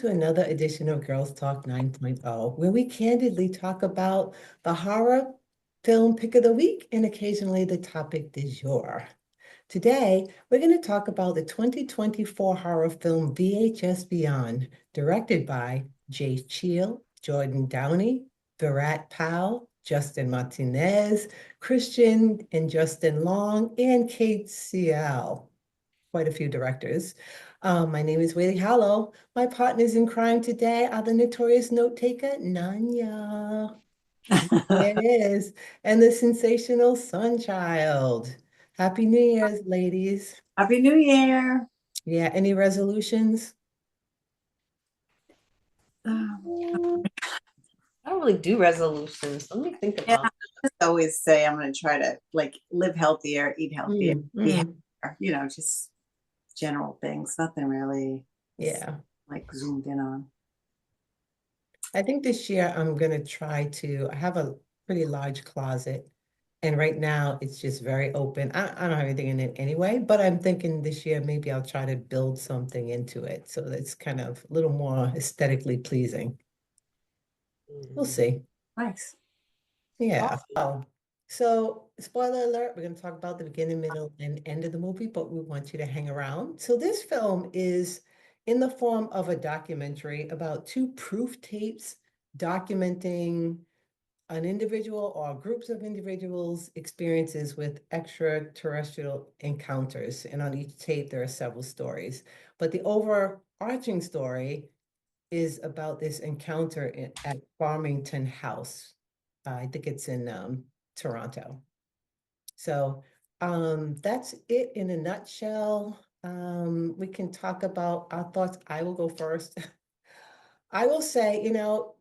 to another edition of Girls Talk 9.0, where we candidly talk about the horror film pick of the week and occasionally the topic du jour. Today, we're going to talk about the 2024 horror film VHS Beyond, directed by Jay Cheel, Jordan Downey, Virat Powell, Justin Martinez, Christian and Justin Long, and Kate Ciel. Quite a few directors. My name is Whaley Hollow. My partners in crime today are the notorious note taker, Nanya. There it is. And the sensational Sunchild. Happy New Year's, ladies. Happy New Year. Yeah, any resolutions? Um, I don't really do resolutions. Let me think yeah, about I just always say I'm going to try to live healthier, eat healthier, be Mm. happier, just general things, nothing really Yeah. zoomed in on. I think this year I'm going to try to, I have a pretty large closet. And right now it's just very open. I don't have anything in it anyway, but I'm thinking this year maybe I'll try to build something into it so that's kind of a little more aesthetically pleasing. We'll see. Nice. Yeah. awesome. Oh, so spoiler alert, we're going to talk about the beginning, middle, and end of the movie, but we want you to hang around. So this film is in the form of a documentary about two proof tapes documenting an individual or groups of individuals' experiences with extraterrestrial encounters. And on each tape, there are several stories. But the overarching story is about this encounter at Farmington House. I think it's in Toronto. So that's it in a nutshell. We can talk about our thoughts. I will go first. I will say,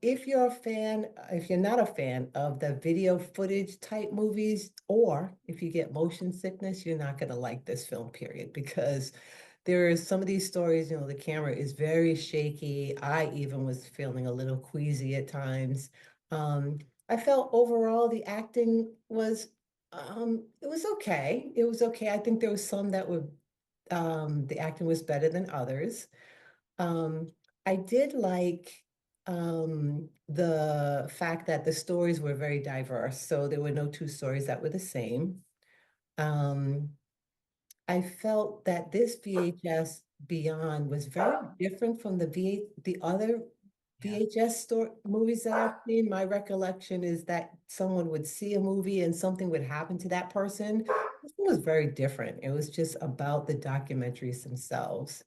if you're a fan, if you're not a fan of the video footage type movies, or if you get motion sickness, you're not going to like this film, period, because there is some of these stories, the camera is very shaky. I even was feeling a little queasy at times. I felt overall the acting was, it was okay. It was okay. I think there was some that were, the acting was better than others. Um, I did like the fact that the stories were very diverse. So there were no two stories that were the same. Um, I felt that this VHS Beyond was very different from the other Yeah. VHS movies that I've seen. My recollection is that someone would see a movie and something would happen to that person. This one was very different. It was just about the documentaries themselves.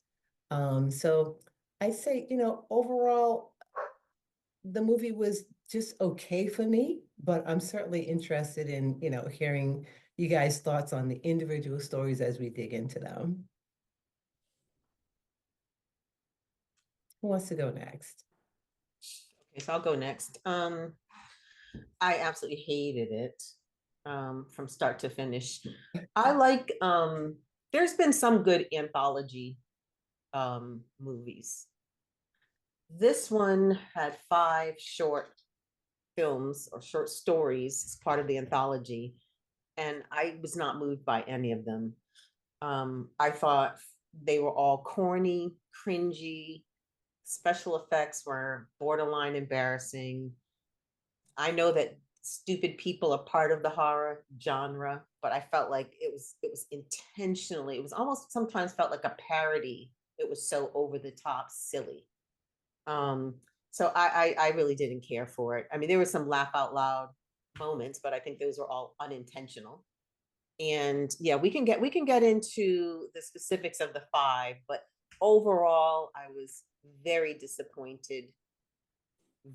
So I say, overall, the movie was just okay for me, but I'm certainly interested in, hearing you guys' thoughts on the individual stories as we dig into them. Who wants to go next? Okay, so I'll go next. I absolutely hated it from start to finish. I like there's been some good anthology movies. This one had five short films or short stories as part of the anthology, and I was not moved by any of them. I thought they were all corny, cringy. Special effects were borderline embarrassing. I know that stupid people are part of the horror genre, but I felt like it was intentionally. It was almost sometimes felt like a parody. It was so over the top, silly. Um, so I really didn't care for it. I mean, there were some laugh out loud moments, but I think those were all unintentional. And yeah, we can get into the specifics of the five, but overall, I was very disappointed,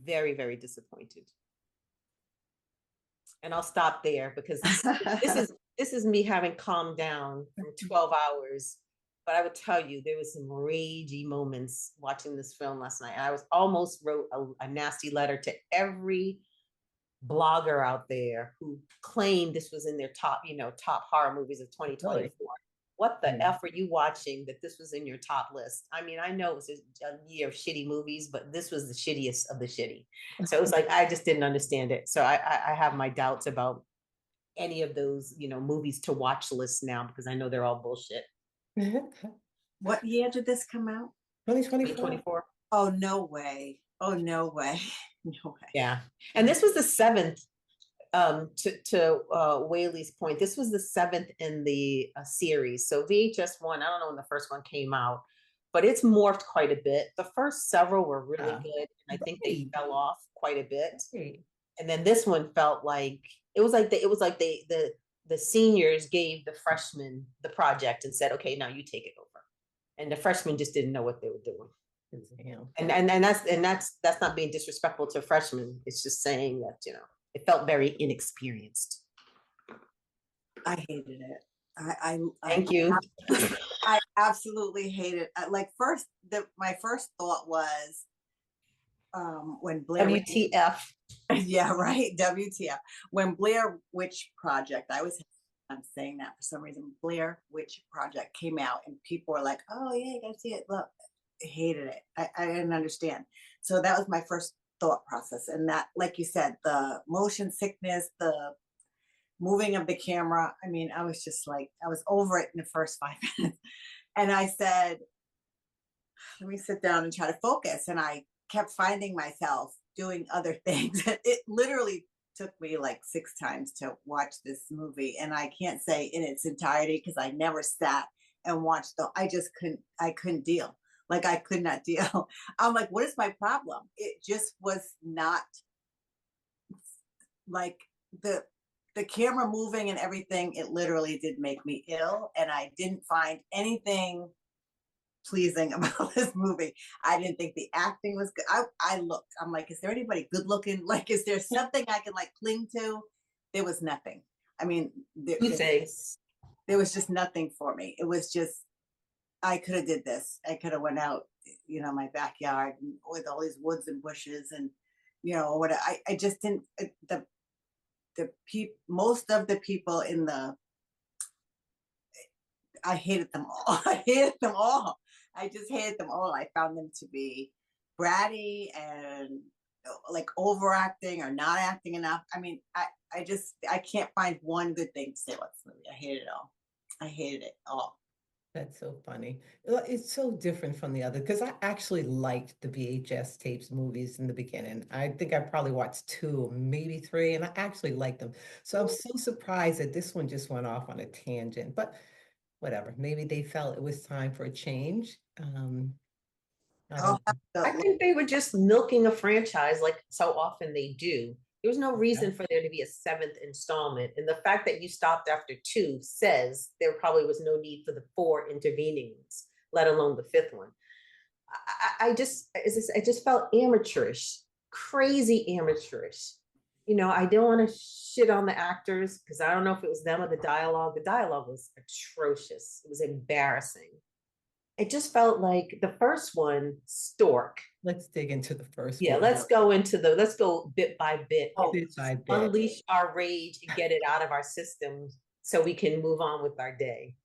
very very disappointed. And I'll stop there because this is me having calmed down from 12 hours. But I would tell you, there was some ragey moments watching this film last night. I was almost wrote a nasty letter to every blogger out there who claimed this was in their top horror movies of Really? 2024. What the Mm. F are you watching that this was in your top list? I mean, I know it was a year of shitty movies, but this was the shittiest of the shitty. So it was like, I just didn't understand it. So I have my doubts about any of those, movies to watch lists now because I know they're all bullshit. What year did this come out? 2024. 2024. Oh, no way. Oh, no way. No way. Yeah. And this was the seventh, to Whaley's point, this was the seventh in the series. So VHS one, I don't know when the first one came out, but it's morphed quite a bit. The first several were really Yeah. good, and I think they Right. fell off quite a bit. Right. And then this one felt like the seniors gave the freshmen the project and said, okay, now you take it over. And the freshmen just didn't know what they were doing. Damn. And that's not being disrespectful to freshmen. It's just saying that, it felt very inexperienced. I hated it. I Thank you. I absolutely hated it. Like my first thought was when Blair WTF. yeah, right. WTF. When Blair Witch Project, I'm saying that for some reason. Blair Witch Project came out and people were like, oh yeah, you gotta see it. Look, I hated it. I didn't understand. So that was my first thought process. And that, like you said, the motion sickness, the moving of the camera. I mean, I was just like, I was over it in the first 5 minutes. And I said, let me sit down and try to focus. And I kept finding myself doing other things. It literally took me like 6 times to watch this movie. And I can't say in its entirety because I never sat and watched I couldn't deal. Like I could not deal. I'm like, what is my problem? It just was not like the camera moving and everything. It literally did make me ill. And I didn't find anything pleasing about this movie. I didn't think the acting was good. I looked, I'm like, is there anybody good looking? Like, is there something I can like cling to? There was nothing. I mean, there was just nothing for me. It was just, I could have did this. I could have went out, my backyard with all these woods and bushes and, what I just didn't, most of the people I hated them all. I hated them all. I just hated them all. I found them to be bratty and like overacting or not acting enough. I mean, I can't find one good thing to say about this movie. I hated it all. I hated it all. That's so funny. It's so different from the other because I actually liked the VHS tapes movies in the beginning. I think I probably watched 2, maybe 3, and I actually liked them. So I'm so surprised that this one just went off on a tangent. But whatever, maybe they felt it was time for a change. I I'll don't know. I think they were just milking a franchise like so often they do. There was no reason for there to be a 7th installment. And the fact that you stopped after 2 says there probably was no need for the 4 intervening ones, let alone the 5th one. I just felt amateurish, crazy amateurish. I don't want to shit on the actors because I don't know if it was them or the dialogue. The dialogue was atrocious. It was embarrassing. It just felt like the first one, Stork. Let's dig into the first Yeah, one. let's go bit by bit. Bit by bit. Unleash our rage and get it out of our systems so we can move on with our day.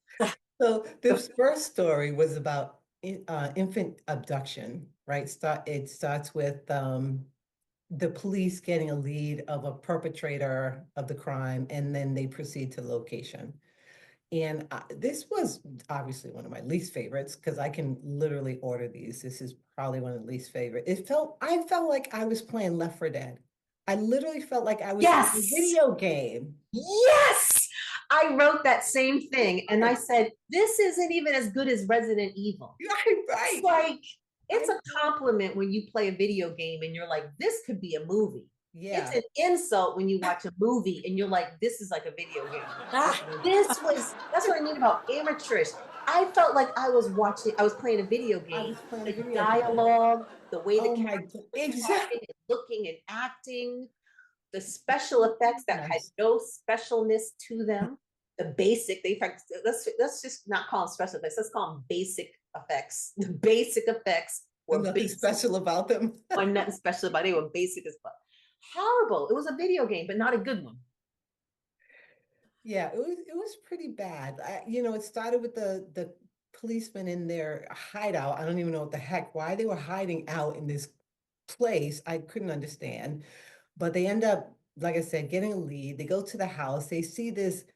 So this first story was about infant abduction, right? It starts with the police getting a lead of a perpetrator of the crime, and then they proceed to location. And this was obviously one of my least favorites because I can literally order these. This is probably one of the least favorite. I felt like I was playing Left 4 Dead. I literally felt like I was in a video game. Yes, I wrote that same thing, and I said, "This isn't even as good as Resident Evil." Right. It's like it's a compliment when you play a video game and you're like, "This could be a movie." Yeah. It's an insult when you watch a movie and you're like, this is like a video game. That's what I mean about amateurish. I felt like I was playing a video game. The dialogue, the way the characters exactly looking and acting, the special effects that had no specialness to them. The basic, let's just not call them special effects. Let's call them basic effects. The basic effects were nothing special about them. Nothing special about it. They were basic as fuck. Horrible. It was a video game, but not a good one. Yeah, it was pretty bad. It started with the policemen in their hideout. I don't even know what the heck, why they were hiding out in this place. I couldn't understand. But they end up, like I said, getting a lead. They go to the house. They see this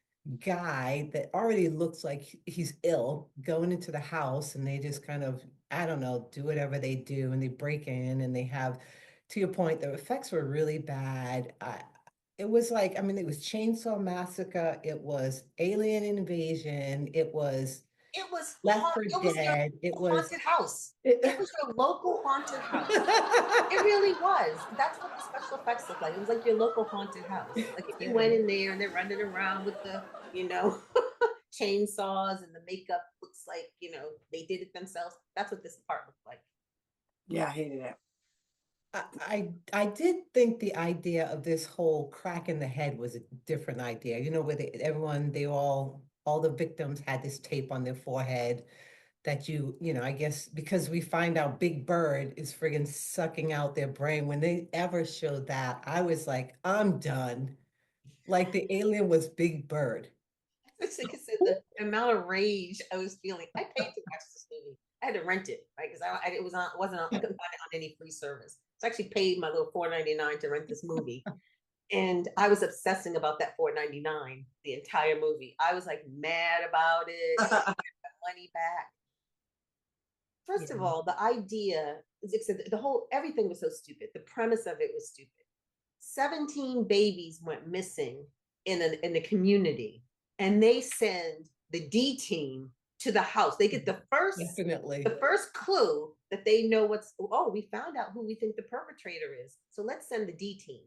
guy that already looks like he's ill going into the house, and they just kind of I don't know, do whatever they do and they break in and they have, to your point, the effects were really bad. It was like, I mean, it was Chainsaw Massacre, it was Alien Invasion, it was It was Left for it was your Dead, it was haunted house. it, It was your local haunted house. It really was. That's what the special effects looked like. It was like your local haunted house. Like if you went in there and they're running around with the, chainsaws and the makeup looks like, they did it themselves. That's what this part looked like. Yeah, I hated it. I did think the idea of this whole crack in the head was a different idea. Where all the victims had this tape on their forehead that I guess because we find out Big Bird is friggin' sucking out their brain. When they ever showed that, I was like, I'm done. Like the alien was Big Bird. It's like I said, the amount of rage I was feeling. I paid to watch this movie. I had to rent it, right? Because it wasn't on, I couldn't find it on any free service. So I actually paid my little $4.99 to rent this movie. And I was obsessing about that $4.99 the entire movie. I was like mad about it. Money back. First of all, the idea, everything was so stupid. The premise of it was stupid. 17 babies went missing in the community, and they send the D team to the house. They get the first clue that they know we found out who we think the perpetrator is. So let's send the D team.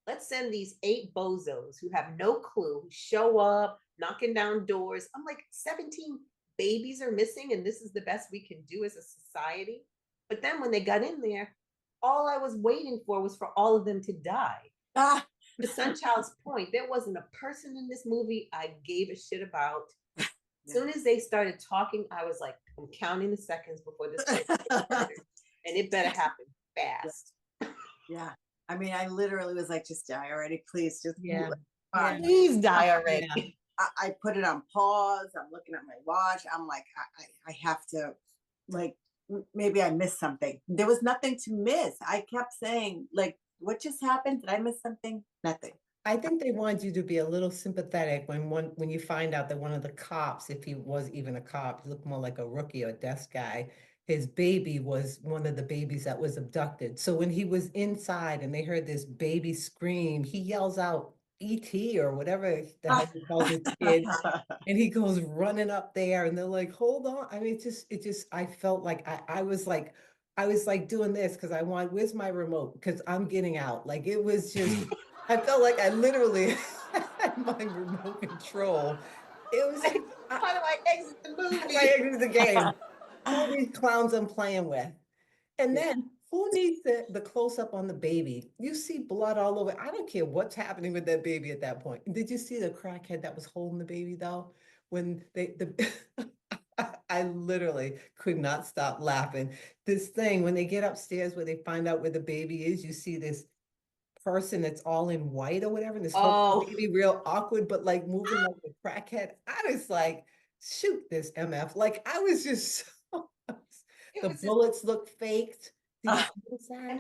Let's send these 8 bozos who have no clue, who show up, knocking down doors. I'm like, 17 babies are missing, and this is the best we can do as a society. But then when they got in there, all I was waiting for was for all of them to die. To Sunchild's point, there wasn't a person in this movie I gave a shit about. As soon as they started talking, I was like, I'm counting the seconds before this and it better happen fast. Yeah. I mean, I literally was like, just die already, please. Just please die already. Yeah. I put it on pause. I'm looking at my watch. I'm like, I have to, like, maybe I missed something. There was nothing to miss. I kept saying, like, what just happened? Did I miss something? Nothing. I think they wanted you to be a little sympathetic when you find out that one of the cops, if he was even a cop, he looked more like a rookie or desk guy. His baby was one of the babies that was abducted. So when he was inside and they heard this baby scream, he yells out ET or whatever the heck he calls his kid. And he goes running up there and they're like, hold on. I mean, I felt like I was like doing this because where's my remote? Because I'm getting out. Like it was just, I felt like I literally had my remote control. It was like, how do I exit the movie? I exit the game. All these clowns I'm playing with. And then who needs the close-up on the baby? You see blood all over. I don't care what's happening with that baby at that point. Did you see the crackhead that was holding the baby though? When I literally could not stop laughing. This thing, when they get upstairs where they find out where the baby is, you see this person that's all in white or whatever, and this whole baby real awkward, but like moving like a crackhead. I was like, shoot this MF. Like I was just the bullets look faked. And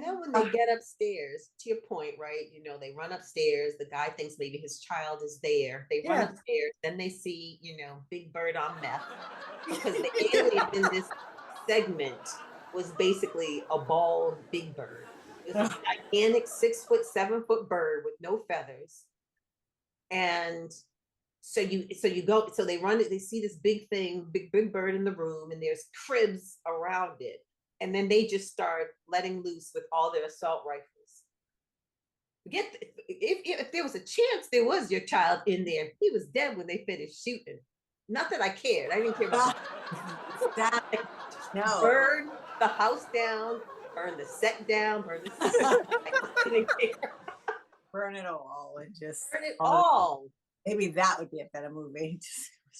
then when they get upstairs, to your point, right? They run upstairs. The guy thinks maybe his child is there. They run upstairs. Then they see, Big Bird on meth. Because the alien in this segment was basically a bald Big Bird. It was a gigantic 6-foot, 7-foot bird with no feathers. And so they run it, they see this big thing, big bird in the room, and there's cribs around it. And then they just start letting loose with all their assault rifles. If there was a chance there was your child in there, he was dead when they finished shooting. Not that I cared. I didn't care about that. No. Burn the house down, burn the set down, burn the set. I didn't care. Burn it all and just burn it all. Maybe that would be a better movie.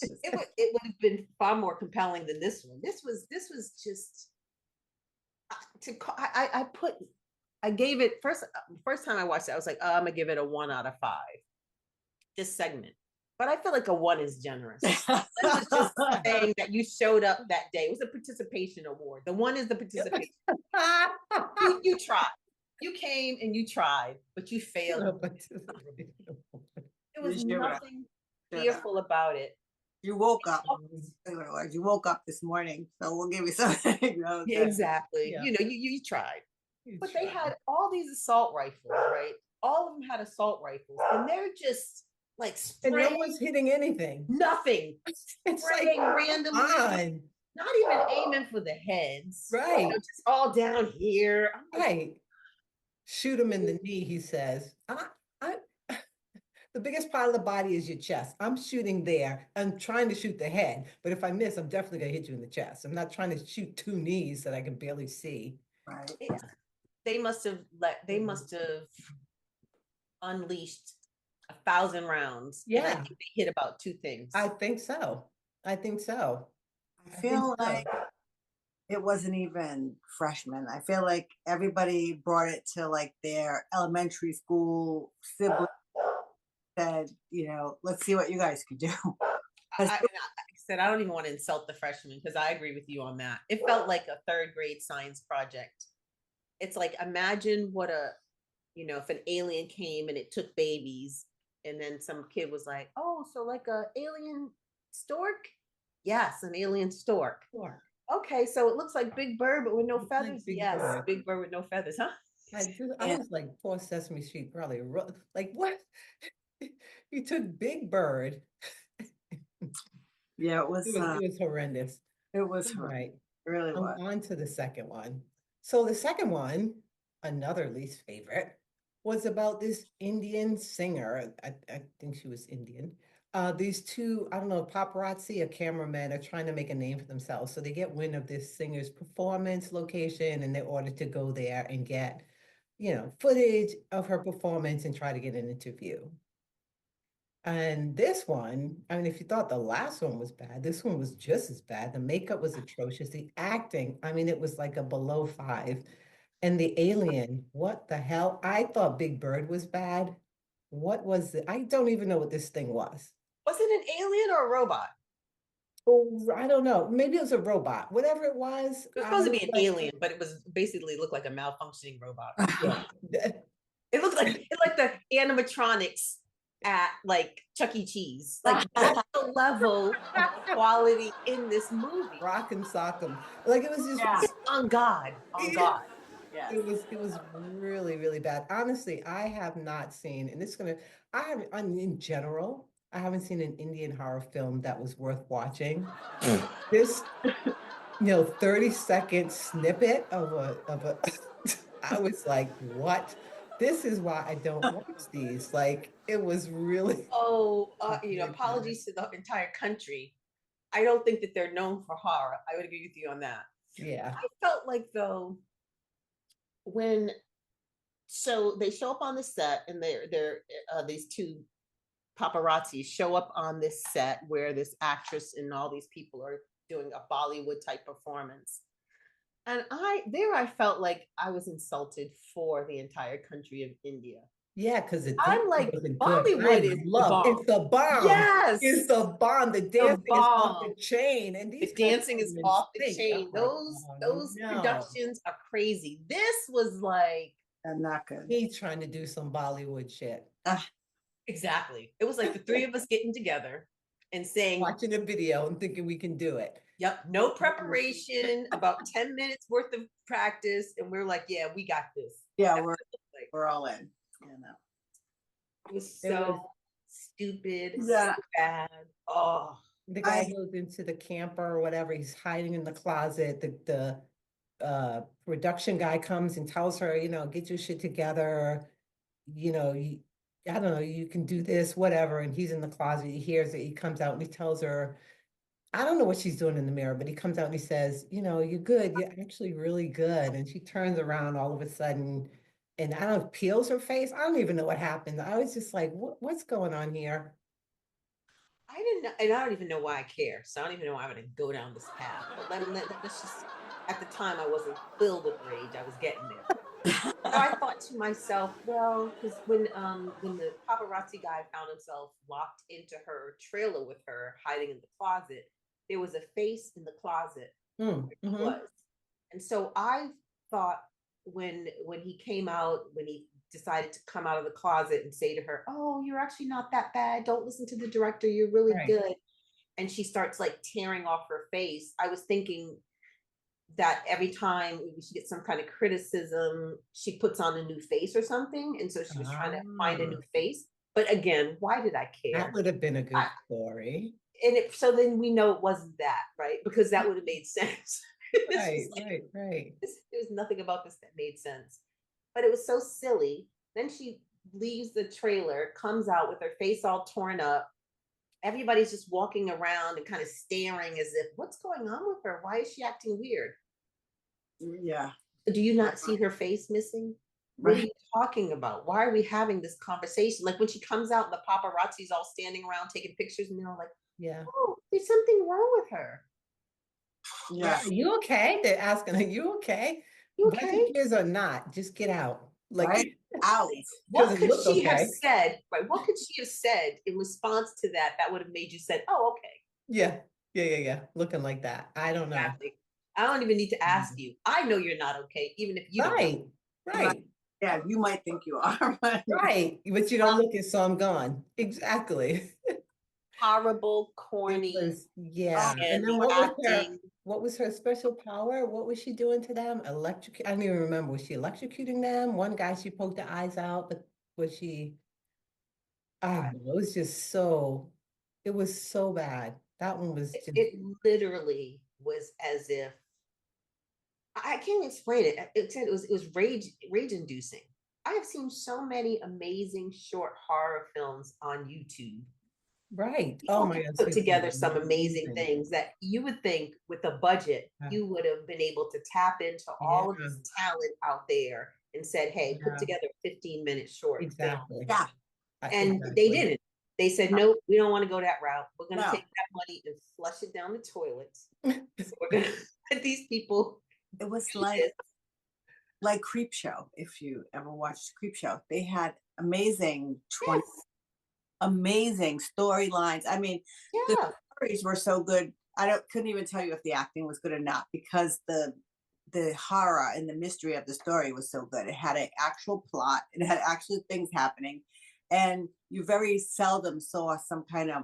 It would have been far more compelling than this one. This was just I gave it first time I watched it, I was like, I'm gonna give it a 1 out of 5. This segment. But I feel like a 1 is generous. That was just saying that you showed up that day. It was a participation award. The 1 is the participation. You tried. You came and you tried, but you failed. There was nothing fearful about it. You woke up. Mhm. You woke up this morning, so we'll give you something. Yeah, exactly. Yeah. You know, you tried. You But they try. had all these assault rifles, right? All of them had assault rifles, and they're just like And no spraying one's hitting anything. nothing, It's like, spraying come randomly, on. not even aiming for the heads. You know, Right. just all down here. I'm like, Right. Shoot him in the knee, he says. I, the biggest part of the body is your chest. I'm shooting there. I'm trying to shoot the head, but if I miss, I'm definitely gonna hit you in the chest. I'm not trying to shoot two knees that I can barely see. Right. they must have unleashed 1,000 rounds. And I Yeah, think they hit about 2 things. I think so. I think so. I I think feel so. like it wasn't even freshmen. I feel like everybody brought it to like their elementary school sibling, said, let's see what you guys can do. Like I said, I don't even want to insult the freshmen because I agree with you on that. It felt like a 3rd grade science project. It's like, imagine what if an alien came and it took babies, and then some kid was like, oh, so like a alien stork? Yes, an alien stork. Sure. Okay, so it looks like Big Bird, but with no It's like feathers. Big Yes, Bird. Big Bird with no feathers, huh? I was like, poor Sesame Street, probably like what? You took Big Bird. Yeah, it was Horrendous. it was All right. it really I'm was. on to the second one. So the second one, another least favorite, was about this Indian singer. I think she was Indian. These two, I don't know, paparazzi or cameramen are trying to make a name for themselves. So they get wind of this singer's performance location and they're ordered to go there and get, footage of her performance and try to get an interview. And this one, I mean, if you thought the last one was bad, this one was just as bad. The makeup was atrocious. The acting, I mean, it was like a below 5. And the alien, what the hell? I thought Big Bird was bad. What was it? I don't even know what this thing was. Was it an alien or a robot? Oh, I don't know. Maybe it was a robot. Whatever it was. It was I supposed to was be an like, alien, but it was basically looked like a malfunctioning robot. yeah. It looked like the animatronics at like Chuck E. Cheese. Like, that's the level of quality in this movie. Rock and sock 'em. Like it was just Yeah. On God, on God. Yes. it was really, really bad. Honestly, I have not seen, and I haven't, in general, I haven't seen an Indian horror film that was worth watching. This, 30-second snippet of a, I was like, what? This is why I don't watch these. Like, it was really, Oh, really bad. apologies to the entire country. I don't think that they're known for horror. I would agree with you on that. Yeah. I felt like though, so they show up on the set and they're these 2 paparazzi show up on this set where this actress and all these people are doing a Bollywood type performance. And I felt like I was insulted for the entire country of India. Yeah, because the I'm dancing like, wasn't good. Bollywood is the bomb. It's the bomb. Yes. It's the bomb. The dancing is off the bomb. chain. And The these guys dancing don't is even off the sing. chain. I'm like, Those no. productions are crazy. This was like, And not good. He's trying to do some Bollywood shit. exactly. It was like the 3 of us getting together and saying, Watching a video and thinking we can do it. yep, no preparation, about 10 minutes worth of practice. And we're like, yeah, we got this. Yeah, That's what it looked like. we're all in. It was It so was- stupid, Yeah. so bad. Oh, The guy goes into the camper or whatever. He's hiding in the closet. The production guy comes and tells her, get your shit together. I don't know, you can do this, whatever. And he's in the closet. He hears it. He comes out and he tells her, I don't know what she's doing in the mirror, but he comes out and he says, you're good. You're actually really good. And she turns around all of a sudden and I don't know, peels her face. I don't even know what happened. I was just like, what's going on here? I didn't know, and I don't even know why I care. So I don't even know why I'm going to go down this path. But let's just, at the time, I wasn't filled with rage. I was getting there. So I thought to myself, well, because when the paparazzi guy found himself locked into her trailer with her, hiding in the closet, there was a face in the closet. Mm-hmm. It was. And so I thought when he came out, when he decided to come out of the closet and say to her, oh, you're actually not that bad. Don't listen to the director. You're really Right. good. and she starts like tearing off her face, I was thinking that every time she gets some kind of criticism, she puts on a new face or something. And so she was trying to find a new face. But again, why did I care? That would have been a good story. So then we know it wasn't that, right? Because that would have made sense. Right. There was nothing about this that made sense. But it was so silly. Then she leaves the trailer, comes out with her face all torn up. Everybody's just walking around and kind of staring as if, what's going on with her? Why is she acting weird? Yeah. Do you not see her face missing? What are you talking about? Why are we having this conversation? Like when she comes out and the paparazzi's all standing around taking pictures and they're all like, yeah, oh, there's something wrong with her. Yeah. Are you okay? They're asking, are you okay? You okay? Volunteers or not, just get out. Like, Right? Out. What doesn't could look she have okay. said? Right? What could she have said in response to that that would have made you said, "Oh, okay." Yeah. Looking like that. I don't know. Exactly. I don't even need to ask you. I know you're not okay, even if you don't know. Right. Yeah, you might think you are. Right. But you don't look it, so I'm gone. Exactly. Horrible, corny, Yeah. and And then the acting. what was her special power? What was she doing to them? I don't even remember. Was she electrocuting them? One guy, she poked the eyes out, but was she, I don't know. It was so bad. That one was just, It literally was as if I can't explain it. It was rage inducing. I have seen so many amazing short horror films on YouTube. right. Oh People my can God. put together Seriously, some amazing amazing. things that you would think with a budget Yeah. you would have been able to tap into all of this talent out there and said, hey, put Yeah. together a 15-minute short film. Exactly. Yeah. And Exactly. they didn't. They said, nope, we don't want to go that route. We're going to No. take that money and flush it down the toilets. So we're going to let these people. It was do like this. Creep Show. If you ever watched Creep Show, they had amazing amazing storylines. I mean, the Yeah. stories were so good. Couldn't even tell you if the acting was good or not because the horror and the mystery of the story was so good. It had an actual plot. It had actual things happening, and you very seldom saw some kind of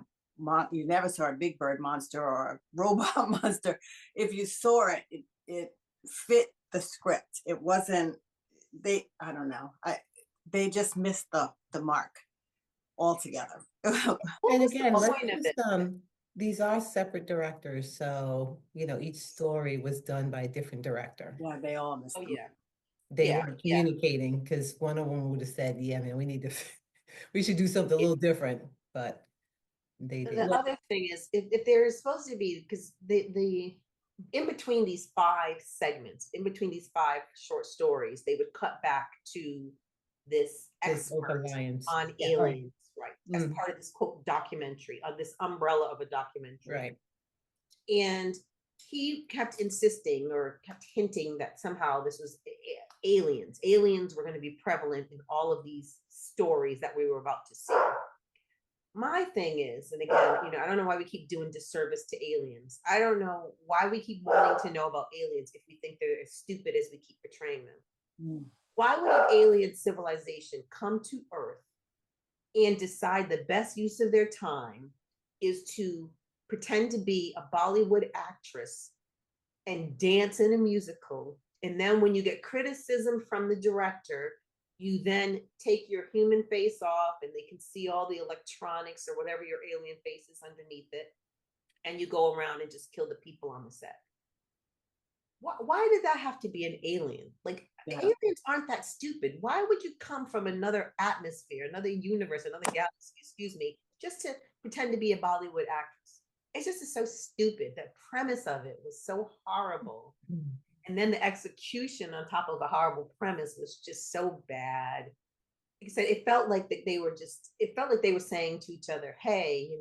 you never saw a big bird monster or a robot monster. If you saw it, it fit the script. It wasn't. I don't know. They just missed the mark altogether. And again, let's point of just, it? these are separate directors, so each story was done by a different director. Yeah, they all missed. Oh yeah. They Yeah, weren't communicating because one of them would have said, "Yeah, man, we should do something a little different," but they The didn't. other thing is if there is supposed to be, because the in between these 5 segments, in between these 5 short stories, they would cut back to this This expert alliance. on Yeah. aliens, right? As Mm. part of this quote documentary, on this umbrella of a documentary. Right. And he kept insisting or kept hinting that somehow this was aliens. Aliens were going to be prevalent in all of these stories that we were about to see. My thing is, and again, I don't know why we keep doing disservice to aliens. I don't know why we keep wanting to know about aliens if we think they're as stupid as we keep portraying them. Mm. Why would an alien civilization come to Earth and decide the best use of their time is to pretend to be a Bollywood actress and dance in a musical? And then when you get criticism from the director, you then take your human face off and they can see all the electronics or whatever your alien face is underneath it. And you go around and just kill the people on the set. Why did that have to be an alien? Like, aliens aren't that stupid. Why would you come from another atmosphere, another universe, another galaxy, excuse me, just to pretend to be a Bollywood actress? It's just so stupid. The premise of it was so horrible. Mm. And then the execution on top of the horrible premise was just so bad. Like I said, it felt like they were saying to each other, hey,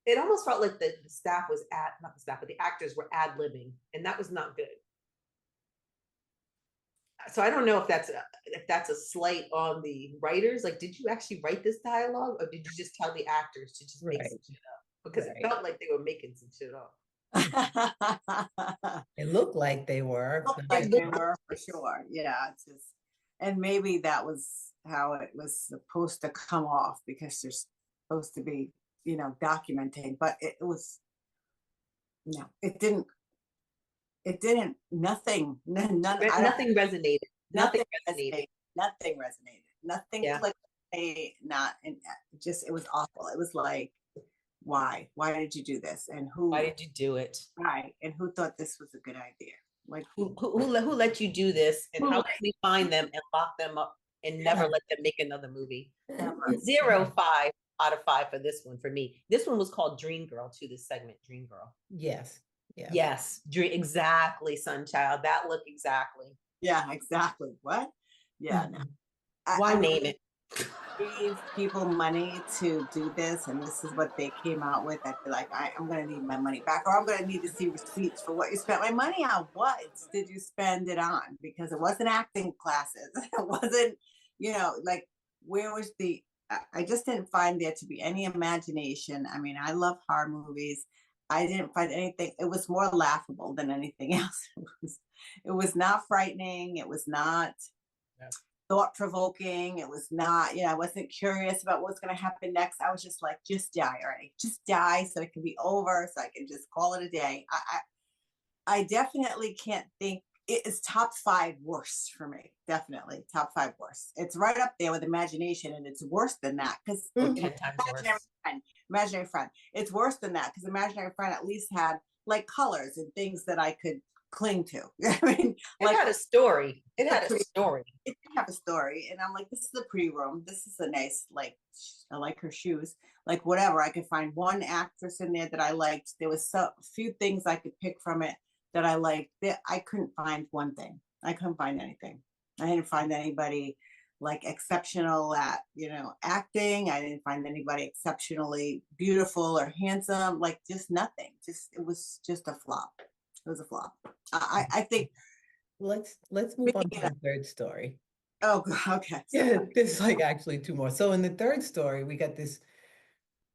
it almost felt like the staff was not the staff, but the actors were ad-libbing, and that was not good. So I don't know if that's a slight on the writers. Like, did you actually write this dialogue, or did you just tell the actors to just make some shit up? Because it felt like they were making some shit up. It looked like they were. Like they were for sure. Yeah, and maybe that was how it was supposed to come off because they're supposed to be documenting, but it was, no, nothing, none, Nothing resonated. Nothing nothing resonated. resonated, nothing resonated, nothing Yeah. clicked, not, and just, it was awful. It was like, why did you do this? And Why did you do it? why, and who thought this was a good idea? Like, Who let you do this? And Who how let- can we find them and lock them up and never let them make another movie? Never. 5 out of 5 for this one for me. This one was called Dream Girl to this segment, Dream Girl. Yes. Yeah. Yes, exactly, Sunchild. That look exactly. Yeah, exactly. What? Yeah, no. Why name it? Gave people money to do this, and this is what they came out with. I'd be like, I'm going to need my money back, or I'm going to need to see receipts for what you spent my money on. What did you spend it on? Because it wasn't acting classes. It wasn't, like, where was I just didn't find there to be any imagination. I mean, I love horror movies. I didn't find anything. It was more laughable than anything else. It was not frightening. It was not thought provoking. It was not, I wasn't curious about what's going to happen next. I was just like, just die already, just die so it can be over, so I can just call it a day. I definitely can't think. It is top 5 worst for me. Definitely top 5 worst. It's right up there with Imagination, and it's worse than that because 10 times worse. Imaginary Friend. It's worse than that because Imaginary Friend at least had like colors and things that I could cling to. I mean, it had a story. It had a story. It did have a story, and I'm like, this is a pretty room. This is a nice, like, I like her shoes, like whatever. I could find one actress in there that I liked. There was so few things I could pick from it that I liked. I couldn't find one thing. I couldn't find anything. I didn't find anybody like exceptional at acting. I didn't find anybody exceptionally beautiful or handsome. Like, just nothing. It was just a flop. It was a flop. I think. Let's move on to the third story. Oh, okay. Yeah, there's like actually 2 more. So in the third story, we got this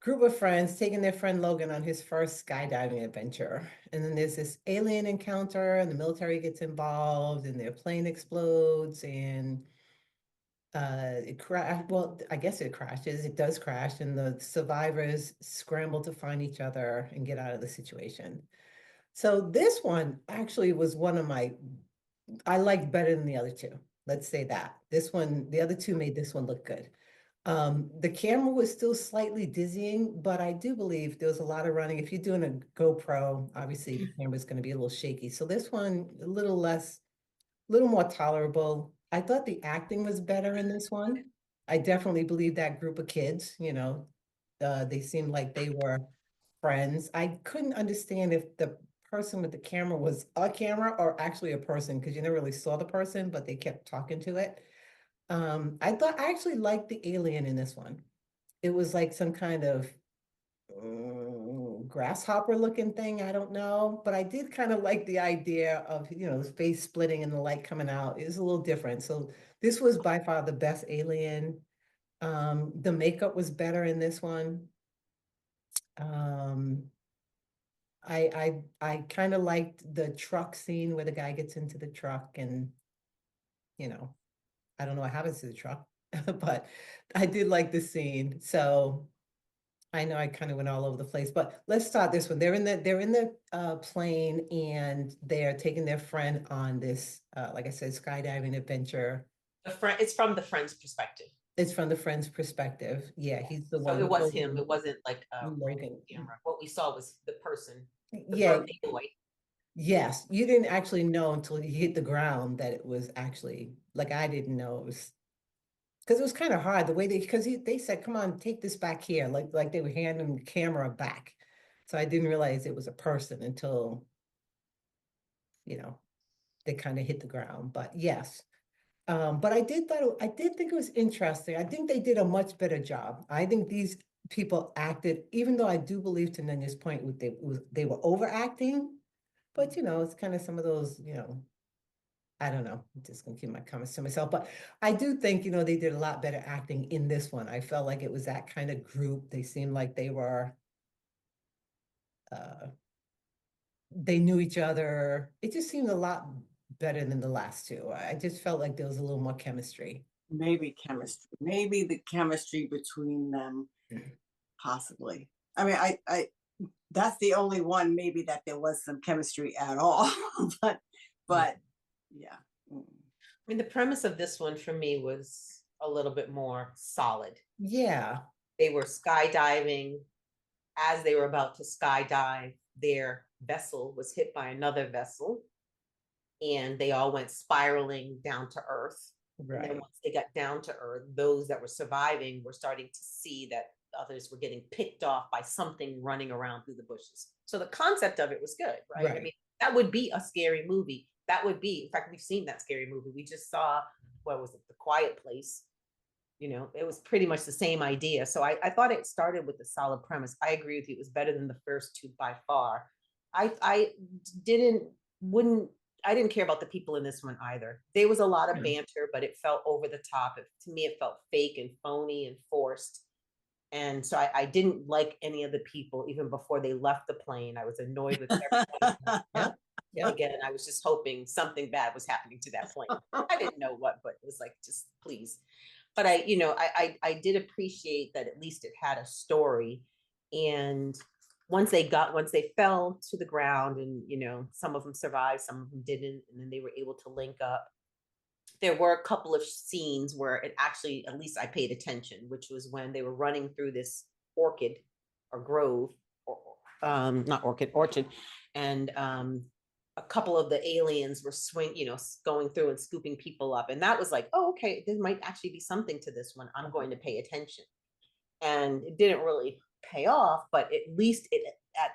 group of friends taking their friend Logan on his first skydiving adventure. And then there's this alien encounter, and the military gets involved, and their plane explodes, and well, I guess it crashes. It does crash, and the survivors scramble to find each other and get out of the situation. So this one actually was one of I liked better than the other 2. Let's say that. This one, the other 2 made this one look good. The camera was still slightly dizzying, but I do believe there was a lot of running. If you're doing a GoPro, obviously the camera's going to be a little shaky. So this one, a little more tolerable. I thought the acting was better in this one. I definitely believe that group of kids, they seemed like they were friends. I couldn't understand if the person with the camera was a camera or actually a person, because you never really saw the person, but they kept talking to it. I actually liked the alien in this one. It was like some kind of grasshopper looking thing. I don't know, but I did kind of like the idea of, the face splitting and the light coming out. It was a little different. So this was by far the best alien. The makeup was better in this one. I kind of liked the truck scene where the guy gets into the truck, and I don't know what happens to the truck, but I did like the scene. So I know I kind of went all over the place, but let's start this one. They're in the plane, and they're taking their friend on this, like I said, skydiving adventure. It's from the friend's perspective. It's from the friend's perspective. Yeah, he's the one. So it was him. It wasn't like Logan. Camera. What we saw was the person. Yeah. Yes, you didn't actually know until you hit the ground that it was actually, like, I didn't know it was, because it was kind of hard the way they said, come on, take this back here, like they were handing the camera back. So I didn't realize it was a person until, they kind of hit the ground. But yes, but I did think it was interesting. I think they did a much better job. I think these people acted, even though I do believe to Nanya's point, they were overacting. But, it's kind of some of those, I don't know. I'm just going to keep my comments to myself. But I do think, they did a lot better acting in this one. I felt like it was that kind of group. They seemed like they were, they knew each other. It just seemed a lot better than the last 2. I just felt like there was a little more chemistry. Maybe chemistry. Maybe the chemistry between them, possibly. I mean, that's the only one maybe that there was some chemistry at all. but yeah. I mean, the premise of this one for me was a little bit more solid. Yeah. They were skydiving. As they were about to skydive, their vessel was hit by another vessel, and they all went spiraling down to Earth. Right. And then once they got down to Earth, those that were surviving were starting to see that others were getting picked off by something running around through the bushes. So the concept of it was good, right? I mean, that would be a scary movie. That would be, in fact, we've seen that scary movie. We just saw, what was it, The Quiet Place. You know, it was pretty much the same idea. So I thought it started with a solid premise. I agree with you. It was better than the first two by far. I didn't care about the people in this one either. There was a lot of banter, but it felt over the top. To me, it felt fake and phony and forced. And so I didn't like any of the people, even before they left the plane. I was annoyed with everybody. Again, I was just hoping something bad was happening to that plane. I didn't know what, but it was like, just please. But I did appreciate that at least it had a story. And once they fell to the ground, and some of them survived, some of them didn't, and then they were able to link up. There were a couple of scenes where it actually, at least I paid attention, which was when they were running through this orchid or grove, not orchid, orchard, and a couple of the aliens were going through and scooping people up. And that was like, oh, okay, there might actually be something to this one. I'm going to pay attention. And it didn't really pay off, but at least it, at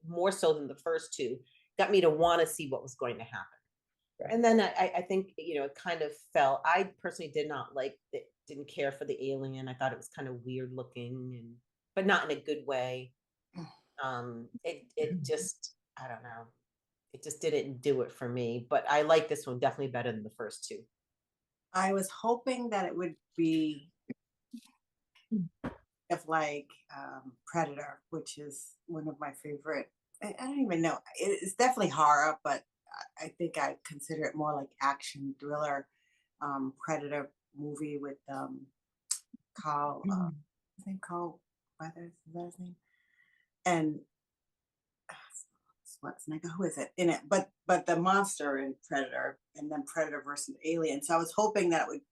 more so than the first two, got me to want to see what was going to happen. Right. And then I think, it kind of fell. I personally did not like it, didn't care for the alien. I thought it was kind of weird looking, but not in a good way. It just, I don't know. It just didn't do it for me, but I like this one definitely better than the first two. I was hoping that it would be like Predator, which is one of my favorite. I don't even know. It's definitely horror, but I think I consider it more like action thriller. Predator movie with Carl, his name Carl Weathers, is that his name? And Schwarzenegger, who is it in it? But the monster in Predator, and then Predator versus Alien. So I was hoping that it would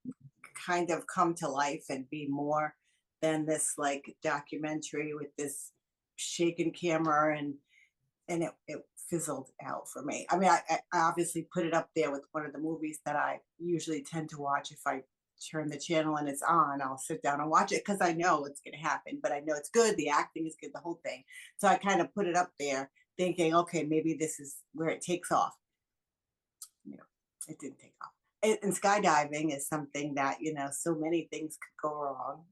kind of come to life and be more than this like documentary with this shaken camera, and it fizzled out for me. I mean, I obviously put it up there with one of the movies that I usually tend to watch. If I turn the channel and it's on, I'll sit down and watch it because I know it's going to happen, but I know it's good. The acting is good, the whole thing. So I kind of put it up there thinking, okay, maybe this is where it takes off. It didn't take off. And skydiving is something that, so many things could go wrong.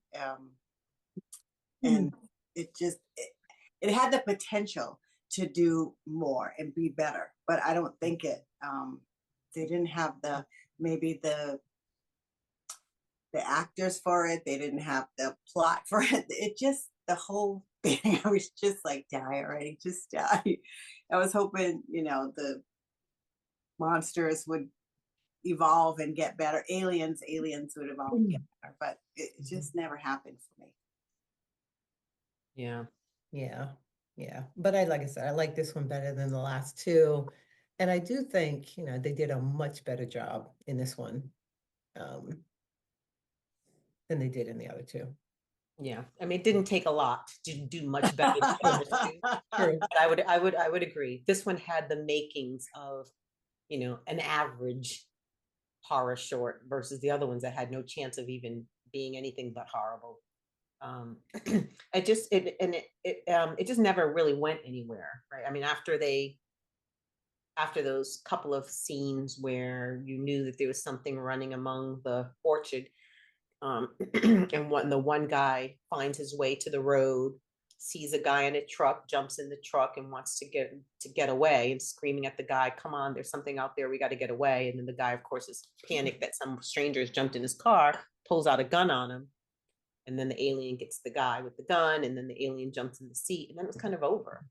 And it had the potential to do more and be better, but I don't think they didn't have maybe the actors for it. They didn't have the plot for it. It just, the whole thing, I was just like, die already, just die. I was hoping, the monsters would evolve and get better. Aliens would evolve and get better, but it just never happened for me. Yeah. But like I said, I like this one better than the last two. And I do think, they did a much better job in this one than they did in the other two. Yeah. I mean, it didn't take a lot to do much better than the first two. True. But I would agree. This one had the makings of, an average horror short versus the other ones that had no chance of even being anything but horrible. It just never really went anywhere, right? I mean, after those couple of scenes where you knew that there was something running among the orchard, and the one guy finds his way to the road, sees a guy in a truck, jumps in the truck and wants to get away, and screaming at the guy, come on, there's something out there, we got to get away. And then the guy, of course, is panicked that some strangers jumped in his car, pulls out a gun on him. And then the alien gets the guy with the gun, and then the alien jumps in the seat, and then it was kind of over.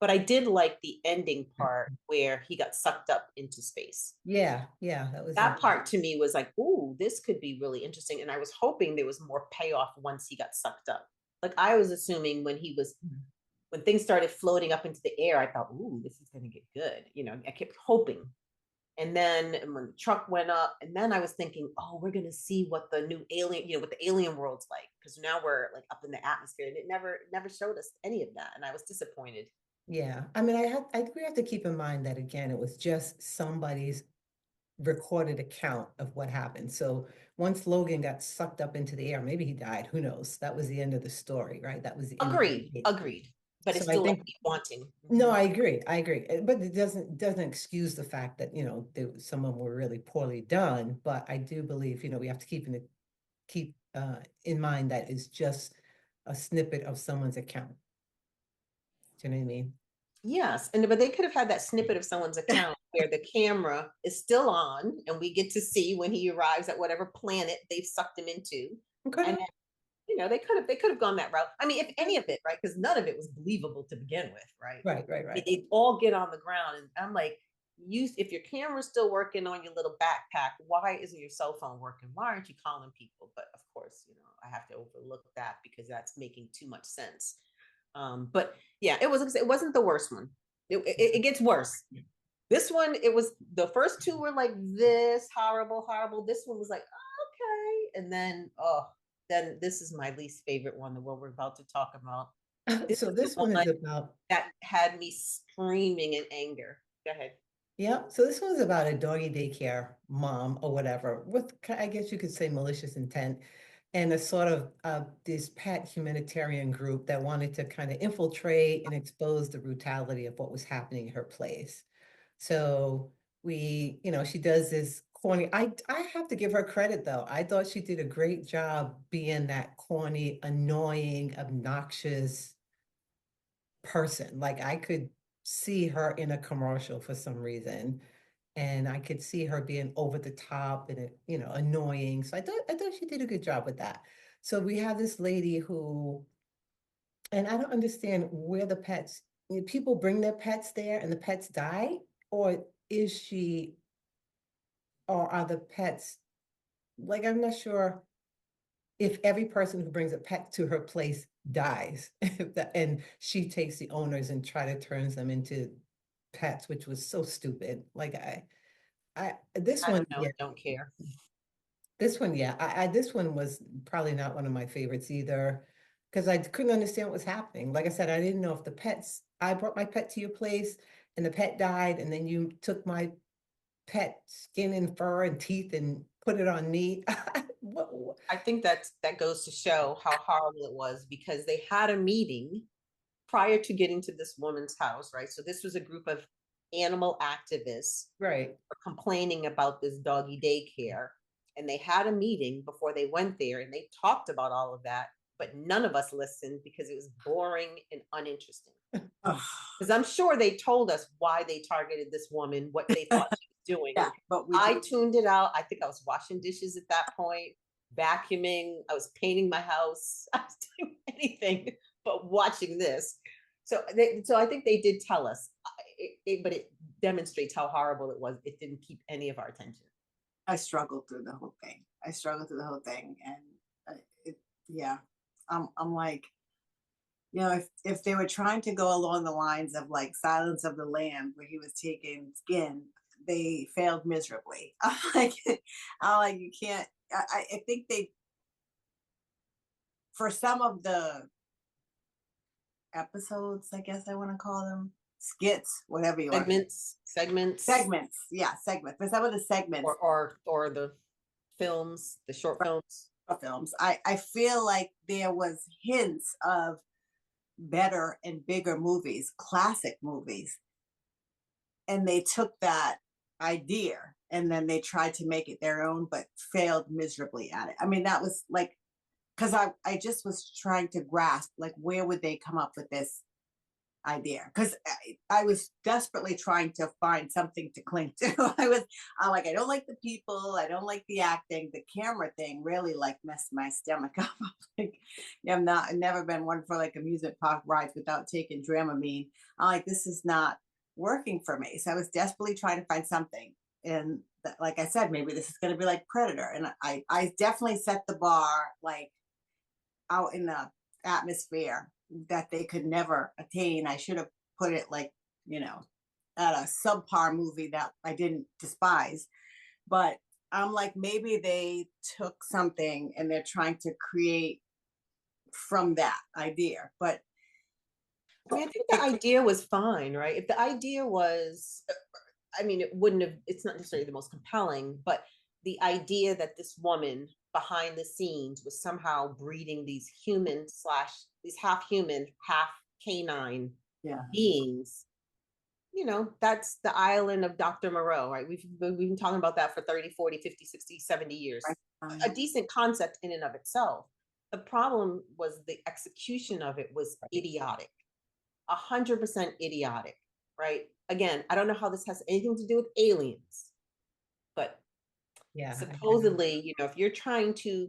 But I did like the ending part where he got sucked up into space. Yeah, that part to me was like, ooh, this could be really interesting. And I was hoping there was more payoff once he got sucked up. Like I was assuming when he was when things started floating up into the air, I thought, ooh, this is going to get good. You know, I kept hoping. And then when the truck went up, and then I was thinking, oh, we're going to see what the new alien, you know, what the alien world's like. Because now we're like up in the atmosphere, and it never showed us any of that. And I was disappointed. Yeah. I mean, we have to keep in mind that again, it was just somebody's recorded account of what happened. So once Logan got sucked up into the air, maybe he died, who knows? That was the end of the story, right? That was the end of the case. Agreed. But So it's I still think left me wanting. no, I agree. I agree. But it doesn't excuse the fact that, some of them were really poorly done. But I do believe, we have to keep in mind that it's just a snippet of someone's account. Do you know what I mean? Yes, but they could have had that snippet of someone's account where the camera is still on, and we get to see when he arrives at whatever planet they've sucked him into. Okay. And then, they could have gone that route. I mean, if any of it, right? Because none of it was believable to begin with, right? Right. They all get on the ground, and I'm like, if your camera's still working on your little backpack, why isn't your cell phone working? Why aren't you calling people? But of course, I have to overlook that because that's making too much sense. But yeah, it wasn't the worst one. It gets worse. This one, it was the first two were like this horrible. This one was like, okay. And then this is my least favorite one, the one we're about to talk about. So this one is about that had me screaming in anger. Go ahead. Yeah, so this one's about a doggy daycare mom or whatever, with I guess you could say malicious intent, and a sort of this pet humanitarian group that wanted to kind of infiltrate and expose the brutality of what was happening at her place. So she does this corny. I have to give her credit though. I thought she did a great job being that corny, annoying, obnoxious person. Like I could see her in a commercial for some reason. And I could see her being over the top and annoying. So I thought she did a good job with that. So we have this lady who, and I don't understand where the pets, people bring their pets there and the pets die, or is she, or are the pets, like I'm not sure if every person who brings a pet to her place dies and she takes the owners and try to turns them into pets, which was so stupid. Like this I one, don't know, yeah, don't care. this one, yeah, this one was probably not one of my favorites either, because I couldn't understand what was happening. Like I said, I didn't know if I brought my pet to your place and the pet died, and then you took my pet skin and fur and teeth and put it on me. What? I think that goes to show how horrible it was because they had a meeting prior to getting to this woman's house, right? So this was a group of animal activists Right. complaining about this doggy daycare. And they had a meeting before they went there and they talked about all of that, but none of us listened because it was boring and uninteresting. Because I'm sure they told us why they targeted this woman, what they thought she was doing. Yeah, but I tuned it out. I think I was washing dishes at that point, vacuuming. I was painting my house. I was doing anything but watching this. So I think they did tell us, but it demonstrates how horrible it was. It didn't keep any of our attention. I struggled through the whole thing. And yeah, I'm like, if they were trying to go along the lines of like Silence of the Lamb, where he was taking skin, they failed miserably. I'm like, you can't. I think for some of the episodes, I guess I want to call them skits, whatever you segments. Yeah, segments. For some of the segments, or the films, the short films. I feel like there was hints of better and bigger movies, classic movies, and they took that idea and then they tried to make it their own, but failed miserably at it. I mean, that was like, because I just was trying to grasp, like, where would they come up with this idea? Because I was desperately trying to find something to cling to. I'm like, I don't like the people, I don't like the acting, the camera thing really like messed my stomach up. Like, yeah, I've never been one for like amusement park rides without taking Dramamine. I'm like, this is not working for me. So I was desperately trying to find something. And like I said, maybe this is going to be like Predator. And I definitely set the bar like out in the atmosphere that they could never attain. I should have put it like, at a subpar movie that I didn't despise. But I'm like, maybe they took something and they're trying to create from that idea. But I mean, I think the idea was fine, right? If the idea was, I mean, it wouldn't have, it's not necessarily the most compelling, but the idea that this woman behind the scenes was somehow breeding these these half human, half canine yeah, beings, that's the island of Dr. Moreau, right? We've been talking about that for 30, 40, 50, 60, 70 years. A decent concept in and of itself. The problem was the execution of it was idiotic. 100% idiotic, right? Again, I don't know how this has anything to do with aliens, but Yeah. supposedly, if you're trying to,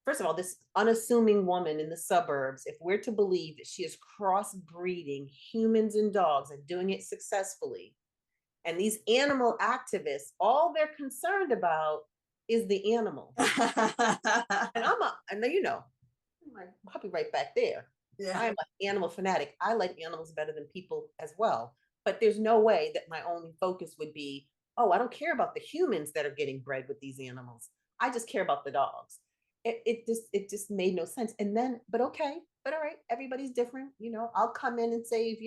first of all, this unassuming woman in the suburbs, if we're to believe that she is crossbreeding humans and dogs and doing it successfully, and these animal activists, all they're concerned about is the animal. And my puppy right back there. yeah. I'm an animal fanatic. I like animals better than people as well. But there's no way that my only focus would be, oh, I don't care about the humans that are getting bred with these animals. I just care about the dogs. It just made no sense. And then, but okay, but all right, everybody's different. I'll come in and save,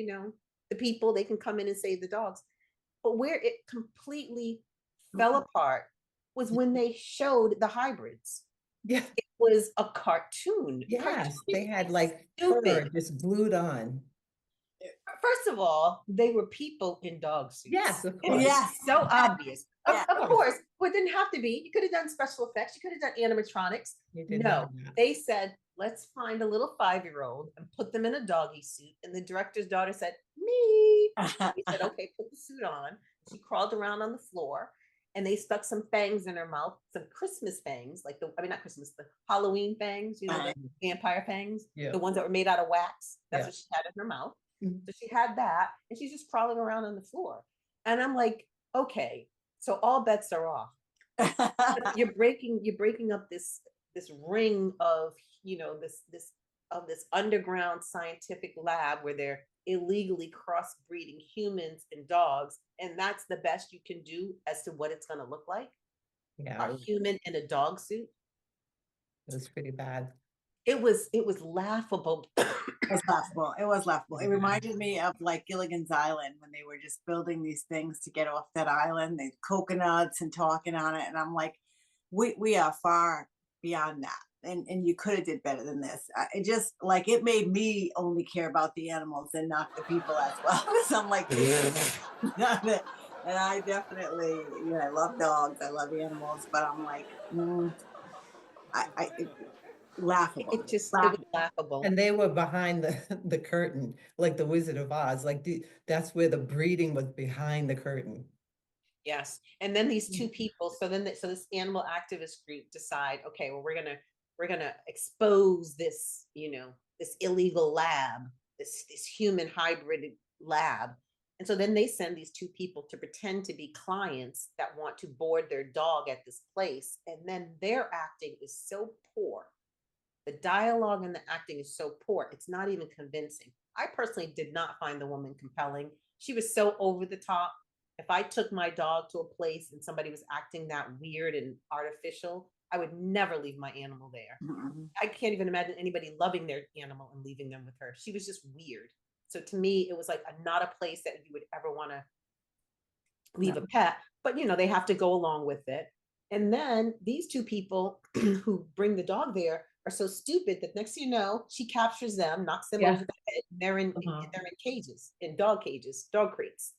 the people. They can come in and save the dogs. But where it completely fell apart was when they showed the hybrids. Yeah. It was a cartoon. Yes, they had like Stupid. fur just glued on. First of all, they were people in dog suits. Yes, of It was course. Yes. so obvious. Yeah. Of course, well, it didn't have to be. You could have done special effects. You could have done animatronics. You did No, not. they said, let's find a little 5-year-old and put them in a doggy suit. And the director's daughter said, me. We said, okay, put the suit on. She crawled around on the floor and they stuck some fangs in her mouth, some Christmas fangs, not Christmas, the Halloween fangs, the vampire fangs, Yeah. the ones that were made out of wax. That's Yeah. what she had in her mouth. Mhm. So she had that and she's just crawling around on the floor. And I'm like, okay, so all bets are off. You're breaking up this ring of, this underground scientific lab where they're illegally crossbreeding humans and dogs, and that's the best you can do as to what it's going to look like. Yeah, A human in a dog suit. it was pretty bad. It was laughable. It was laughable. It was laughable. It reminded me of like Gilligan's Island when they were just building these things to get off that island, the coconuts and talking on it. And I'm like, we are far beyond that. And you could have did better than this. It just like it made me only care about the animals and not the people as well. So I'm like, and I definitely, I love dogs, I love animals, but I'm like, laughable. It was laughable. And they were behind the curtain, like the Wizard of Oz. Like that's where the breeding was, behind the curtain. Yes. And then these two people, so this animal activist group decide, okay, well, we're gonna expose this, this illegal lab, this human hybrid lab. And so then they send these two people to pretend to be clients that want to board their dog at this place. And then their acting is so poor. The dialogue and the acting is so poor. It's not even convincing. I personally did not find the woman compelling. She was so over the top. If I took my dog to a place and somebody was acting that weird and artificial, I would never leave my animal there. Mm-hmm. I can't even imagine anybody loving their animal and leaving them with her. She was just weird. So to me, it was like not a place that you would ever want to leave a pet, but they have to go along with it. And then these two people who bring the dog there are so stupid that next thing you know, she captures them, knocks them over the head. They're in cages, in dog cages, dog crates.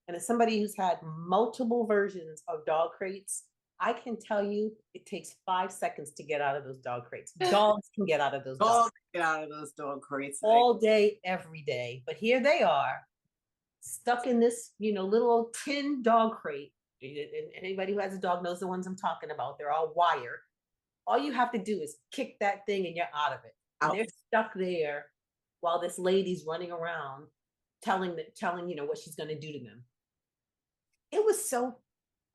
And as somebody who's had multiple versions of dog crates, I can tell you it takes 5 seconds to get out of those dog crates. Dogs can get out of those dogs get out of those dog crates all day, every day. But here they are, stuck in this, little tin dog crate. And anybody who has a dog knows the ones I'm talking about. They're all wire. All you have to do is kick that thing and you're out of it. And they're stuck there while this lady's running around telling what she's going to do to them. It was so,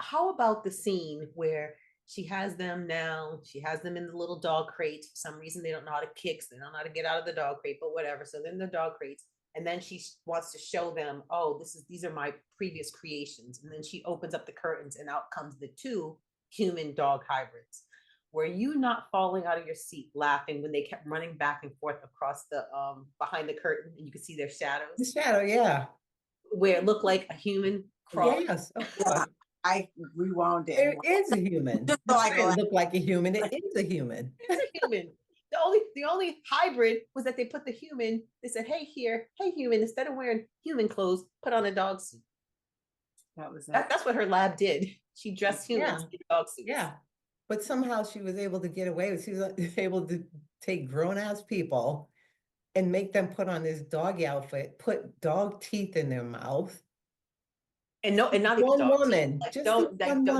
how about the scene where She has them now. She has them in the little dog crates. For some reason, they don't know how to kick. So they don't know how to get out of the dog crate, but whatever. So they're in the dog crates. And then she wants to show them, oh, these are my previous creations. And then she opens up the curtains and out comes the two human dog hybrids. Were you not falling out of your seat laughing when they kept running back and forth across the behind the curtain and you could see their The shadows shadow, yeah. where it looked like a human crawling? Yes, of course. I rewound it. It is a human. Just so I It go, doesn't look like a human. It is a human. It's a human. The only hybrid was that they put the human, they said, hey human, instead of wearing human clothes, put on a dog suit. that was it. That's what her lab did. She dressed humans in dog suits. Yeah. But somehow she was able to get away with, she was able to take grown-ass people and make them put on this doggy outfit, put dog teeth in their mouth. And not even One dog woman, teeth. Like, just no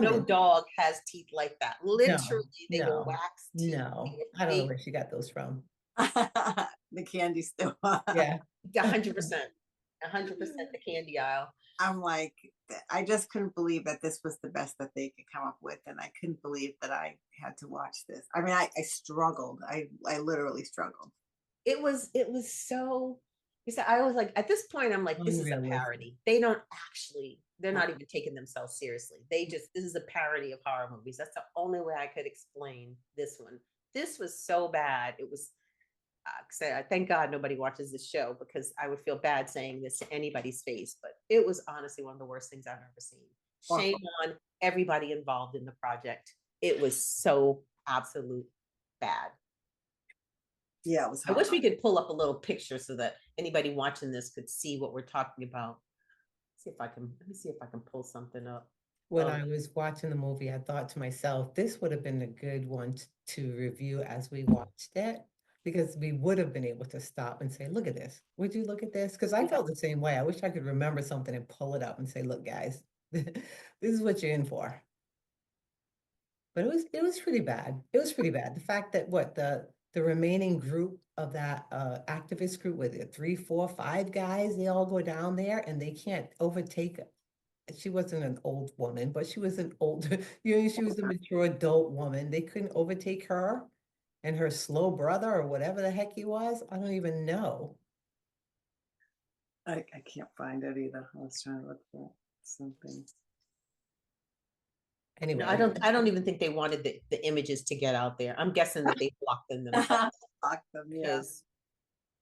woman. dog has teeth like that. Literally, they were No, wax teeth. no. They were I don't know fake. where she got those from. The candy store. Yeah. 100%. 100% the candy aisle. I'm like, I just couldn't believe that this was the best that they could come up with. And I couldn't believe that I had to watch this. I mean, I struggled. I literally struggled. It was so, you said, I was like, at this point, I'm like, this is a Unrealistic. parody. They don't actually, they're not even taking themselves seriously. This is a parody of horror movies. That's the only way I could explain this one. This was so bad. It was, thank God nobody watches this show because I would feel bad saying this to anybody's face, but it was honestly one of the worst things I've ever seen. Shame on everybody involved in the project. It was so absolute bad. Yeah, it was I wish we could pull up a little picture so that anybody watching this could see what we're talking about. Let me see if I can pull something up. When I was watching the movie, I thought to myself, this would have been a good one to review as we watched it, because we would have been able to stop and say, look at this. Would you look at this? Because I felt the same way. I wish I could remember something and pull it up and say, look, guys, this is what you're in for. But it was pretty bad. It was pretty bad. The fact that the remaining group of that activist group, with it 3, 4, 5 guys, they all go down there and they can't overtake. She wasn't an old woman, but she was an older, she was a mature adult woman. They couldn't overtake her and her slow brother or whatever the heck he was. I don't even know. I can't find it either. I was trying to look for something. Anyway, No, I don't even think they wanted the images to get out there. I'm guessing that they blocked them themselves. Blocked them, yeah.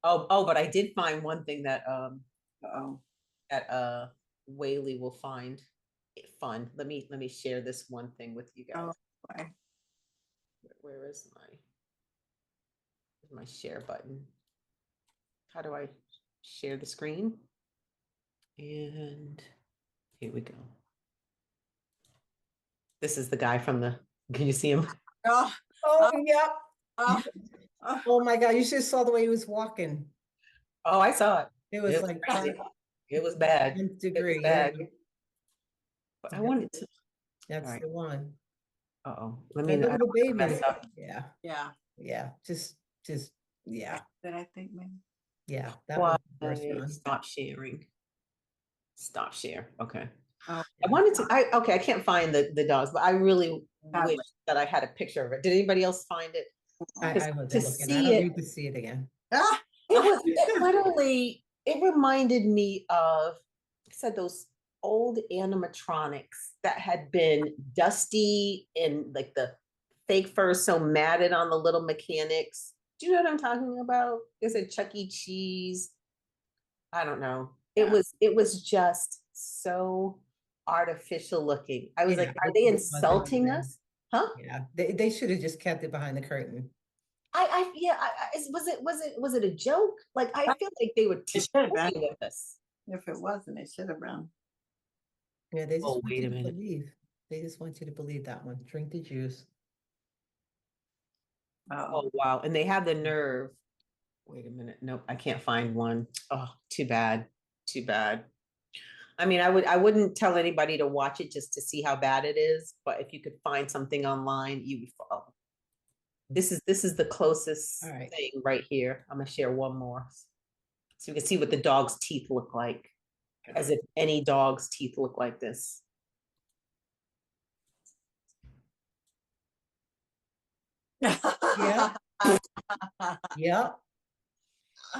But I did find one thing that Uh-oh. that Whaley will find it fun. Let me share this one thing with you guys. Oh, boy. Where is my share button? How do I share the screen? And here we go. This is the guy from the, can you see him? Oh, yep. oh, Oh my God, you should have saw the way he was walking. Oh, I saw it. It was like it was bad. 10th degree. It was bad. Yeah. But I wanted to. That's Right. the one. Uh-oh. Let me the baby. yeah. Yeah. Just yeah. Did I think maybe? Yeah. That was the first Why? one. Stop sharing. Stop share. Okay. Oh, I wanted to, I can't find the dogs, but I really wish that I had a picture of it. Did anybody else find it? I wasn't to looking. see I don't it- need to see it again. ah, It literally, it reminded me of, like I said, those old animatronics that had been dusty and like the fake fur so matted on the little mechanics. Do you know what I'm talking about? Is it Chuck E. Cheese? I don't know. It was just so artificial looking. I was Yeah, like, are they it wasn't insulting there. us? Huh? Yeah. They should have just kept it behind the curtain. Was it a joke? Like, I feel like they were It should have been. teasing with us. If it wasn't, it should have been. Yeah, they just Oh, want wait you a to minute. believe. They just want you to believe that one. Drink the juice. Oh, wow. And they have the nerve. Wait a minute. Nope, I can't find one. Oh, too bad. Too bad. I mean, I wouldn't tell anybody to watch it just to see how bad it is, but if you could find something online, you would follow. This is the closest All right. thing right here. I'm gonna share one more. So you can see what the dog's teeth look like, as if any dog's teeth look like this. Yeah. Yep.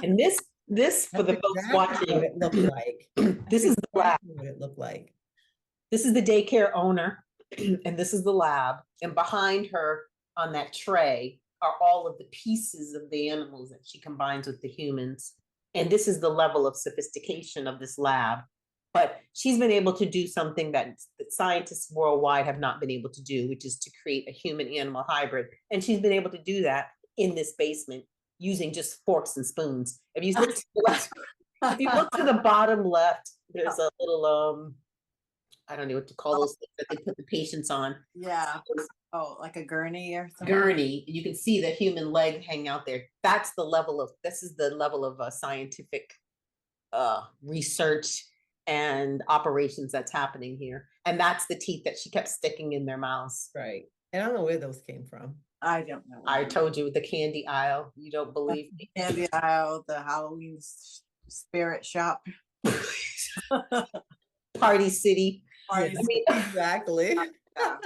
And this for That's the folks exactly what watching, it looked like. this That's is the lab. exactly what it looked like. This is the daycare owner, and this is the lab. And behind her on that tray are all of the pieces of the animals that she combines with the humans. And this is the level of sophistication of this lab. But she's been able to do something that scientists worldwide have not been able to do, which is to create a human animal hybrid. And she's been able to do that in this basement using just forks and spoons. If you look to the left, if you look to the bottom left, there's a little I don't know what to call those things that they put the patients on. Yeah. Oh, like a gurney or something. Gurney. You can see the human leg hang out there. That's the level of, this is the level of scientific research and operations that's happening here. And that's the teeth that she kept sticking in their mouths. Right. And I don't know where those came from. I don't know. I told you, the candy aisle. You don't believe me. Candy aisle, the Halloween spirit shop. Party City. Party I mean, Exactly. Yeah.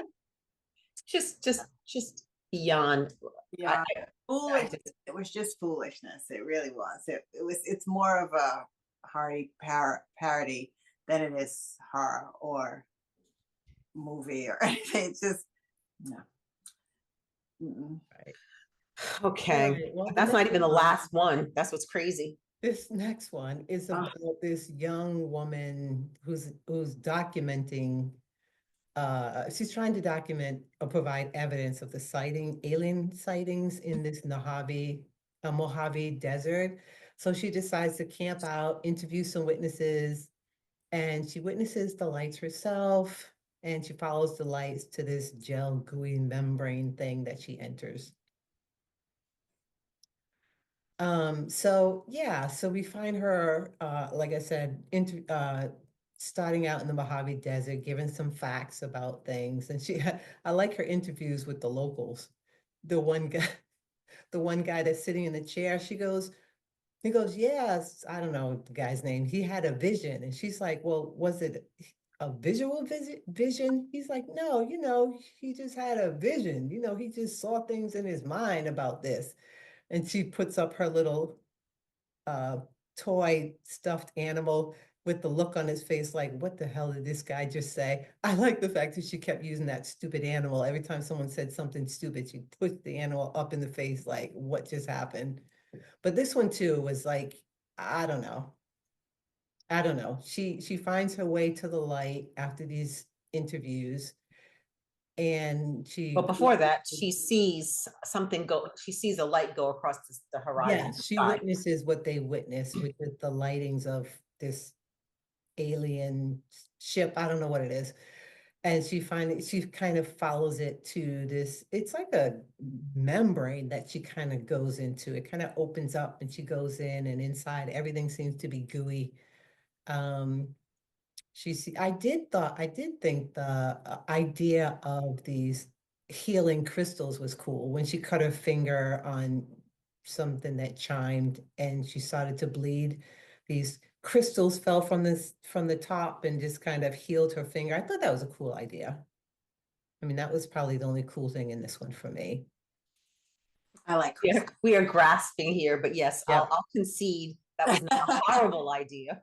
just beyond. Yeah. Foolish. It was just foolishness. It really was. It's more of a Hardy parody than it is horror or movie or anything. It's just no. Right. Okay. Right, well, That's not even the last one. That's what's crazy. This next one is about this young woman who's documenting. She's trying to document or provide evidence of the alien sightings in this Mojave Desert. So she decides to camp out, interview some witnesses, and she witnesses the lights herself, and she follows the lights to this gel gooey membrane thing that she enters. So yeah, so we find her, like I said, starting out in the Mojave Desert, giving some facts about things. And I like her interviews with the locals. The one guy, the one guy that's sitting in the chair, he goes, yes, I don't know the guy's name. He had a vision. And she's like, well, was it a visual vision? He's like, no, he just had a vision. He just saw things in his mind about this. And she puts up her little toy stuffed animal with the look on his face like, what the hell did this guy just say? I like the fact that she kept using that stupid animal. Every time someone said something stupid, she pushed the animal up in the face like, what just happened? But this one too was like, I don't know. I don't know. She finds her way to the light after these interviews, and But before that, she sees something go, she sees a light go across the horizon. Yes, she witnesses what they witnessed, which is the lightings of this alien ship. I don't know what it is. And she kind of follows it to this, it's like a membrane that she kind of goes into. It kind of opens up and she goes in, and inside everything seems to be gooey. Um, I did think the idea of these healing crystals was cool when she cut her finger on something that chimed and she started to bleed. These crystals fell from the top and just kind of healed her finger. I thought that was a cool idea. I mean, that was probably the only cool thing in this one for me. I like crystals. We are grasping here, but yes, yep. I'll concede that was not a horrible idea.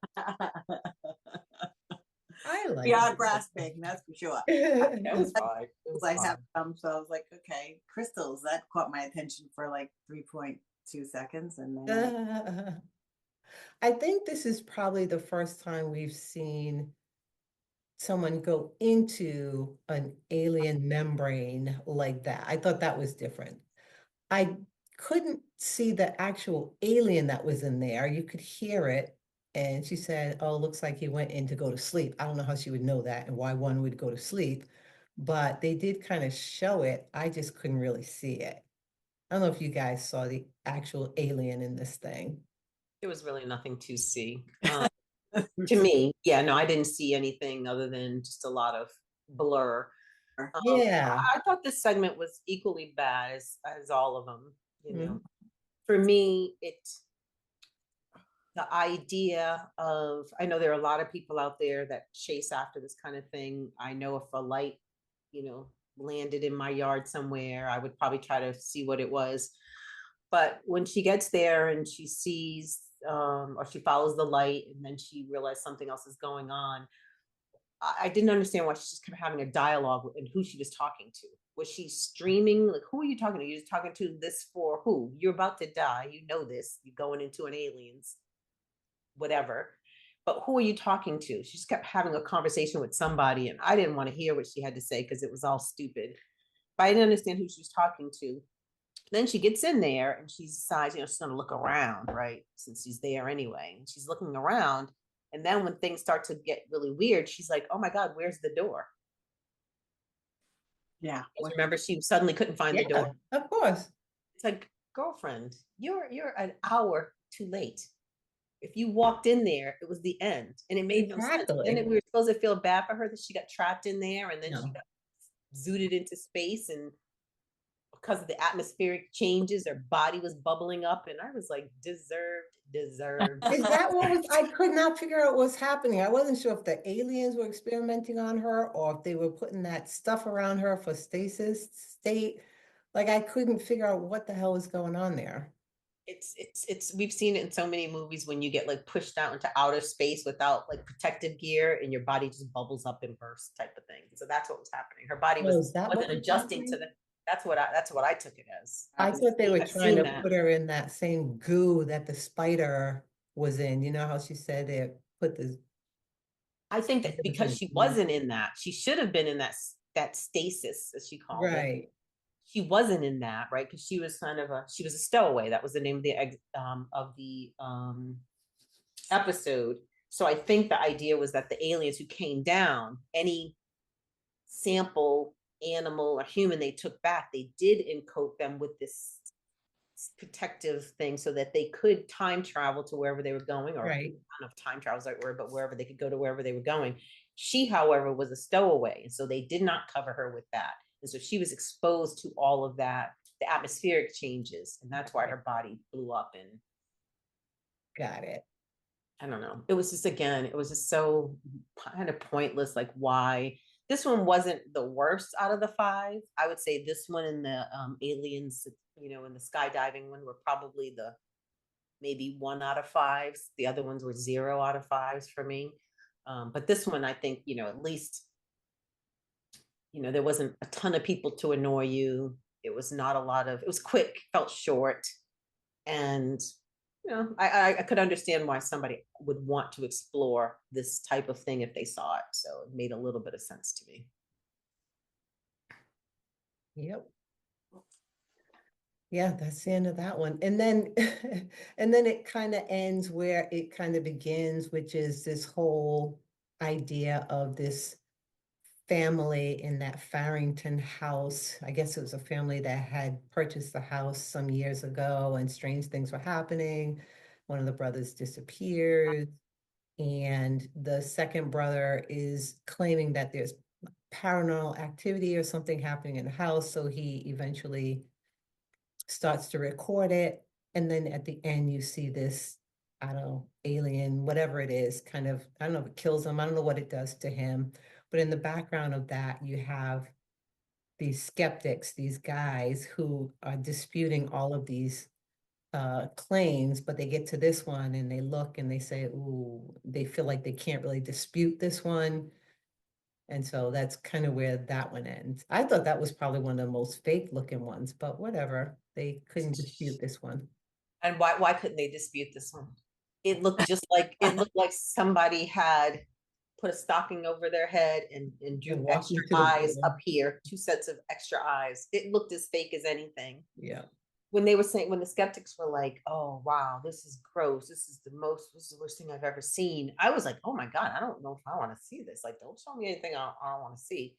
I like. We are grasping, that's for sure. That was fine. I have some, so I was like, okay, crystals. That caught my attention for like 3.2 seconds, and then I think this is probably the first time we've seen someone go into an alien membrane like that. I thought that was different. I couldn't see the actual alien that was in there. You could hear it. And she said, oh, looks like he went in to go to sleep. I don't know how she would know that and why one would go to sleep, but they did kind of show it. I just couldn't really see it. I don't know if you guys saw the actual alien in this thing. There was really nothing to see. To me, yeah, no, I didn't see anything other than just a lot of blur. Yeah. I thought this segment was equally bad as all of them, know. For me, the idea of, I know there are a lot of people out there that chase after this kind of thing. I know if a light, landed in my yard somewhere, I would probably try to see what it was. But when she gets there and she sees, or she follows the light, and then she realized something else is going on, I didn't understand why she just kept having a dialogue and who she was talking to. Was she streaming? Like, who are you talking to? You're just talking to this for who? You're about to die. You know this. You're going into an alien's whatever. But who are you talking to? She just kept having a conversation with somebody, and I didn't want to hear what she had to say because it was all stupid. But I didn't understand who she was talking to. Then she gets in there and she decides, she's going to look around, right? Since she's there anyway. And she's looking around. And then when things start to get really weird, she's like, oh my God, where's the door? Yeah. Remember, she suddenly couldn't find the door. Of course. It's like, girlfriend, you're an hour too late. If you walked in there, it was the end. And it made no sense. And we were supposed to feel bad for her that she got trapped in there, and then she got zooted into space, and because of the atmospheric changes, her body was bubbling up, and I was like, deserved. Is that what was, I could not figure out what's happening. I wasn't sure if the aliens were experimenting on her or if they were putting that stuff around her for stasis state. Like, I couldn't figure out what the hell was going on there. It's we've seen it in so many movies when you get like pushed out into outer space without like protective gear, and your body just bubbles up and bursts type of thing. So that's what was happening. Her body wasn't adjusting to the. That's what I took it as. I thought they were trying to put her in that same goo that the spider was in. You know how she said they put the. I think that because she wasn't in that, she should have been in that stasis, as she called it. Right. She wasn't in that, right? Because she was she was a stowaway. That was the name of the episode. So I think the idea was that the aliens who came down, any sample animal or human they took back, they did encode them with this protective thing so that they could time travel to wherever they were going, or I don't know if time travel is the right word, but wherever they could go to wherever they were going. She, however, was a stowaway, and so they did not cover her with that. And so she was exposed to all of that, the atmospheric changes, and that's why her body blew up. And got it. I don't know. It was just, again, it was just so kind of pointless. Like, why? This one wasn't the worst out of the 5. I would say this one and the aliens, and the skydiving one were probably the maybe 1 out of 5s. The other ones were 0 out of 5s for me. But this one, I think, at least, there wasn't a ton of people to annoy you. It was not a lot of, it was quick, felt short. And, I could understand why somebody would want to explore this type of thing if they saw it. So it made a little bit of sense to me. Yep. Yeah, that's the end of that one. And then and then it kind of ends where it kind of begins, which is this whole idea of this family in that Farrington house. I guess it was a family that had purchased the house some years ago, and strange things were happening. One of the brothers disappeared, and the second brother is claiming that there's paranormal activity or something happening in the house. So he eventually starts to record it. And then at the end, you see this, I don't know, alien, whatever it is, kind of, I don't know if it kills him. I don't know what it does to him. But in the background of that, you have these skeptics, these guys who are disputing all of these claims, but they get to this one and they look and they say, ooh, they feel like they can't really dispute this one. And so that's kind of where that one ends. I thought that was probably one of the most fake looking ones, but whatever. They couldn't dispute this one. And why couldn't they dispute this one? It looked just like, it looked like somebody had put a stocking over their head and drew extra eyes up here, 2 sets of extra eyes. It looked as fake as anything. Yeah. When they were saying, when the skeptics were like, oh, wow, this is gross. This is the worst thing I've ever seen. I was like, oh my God, I don't know if I want to see this. Like, don't show me anything I don't want to see.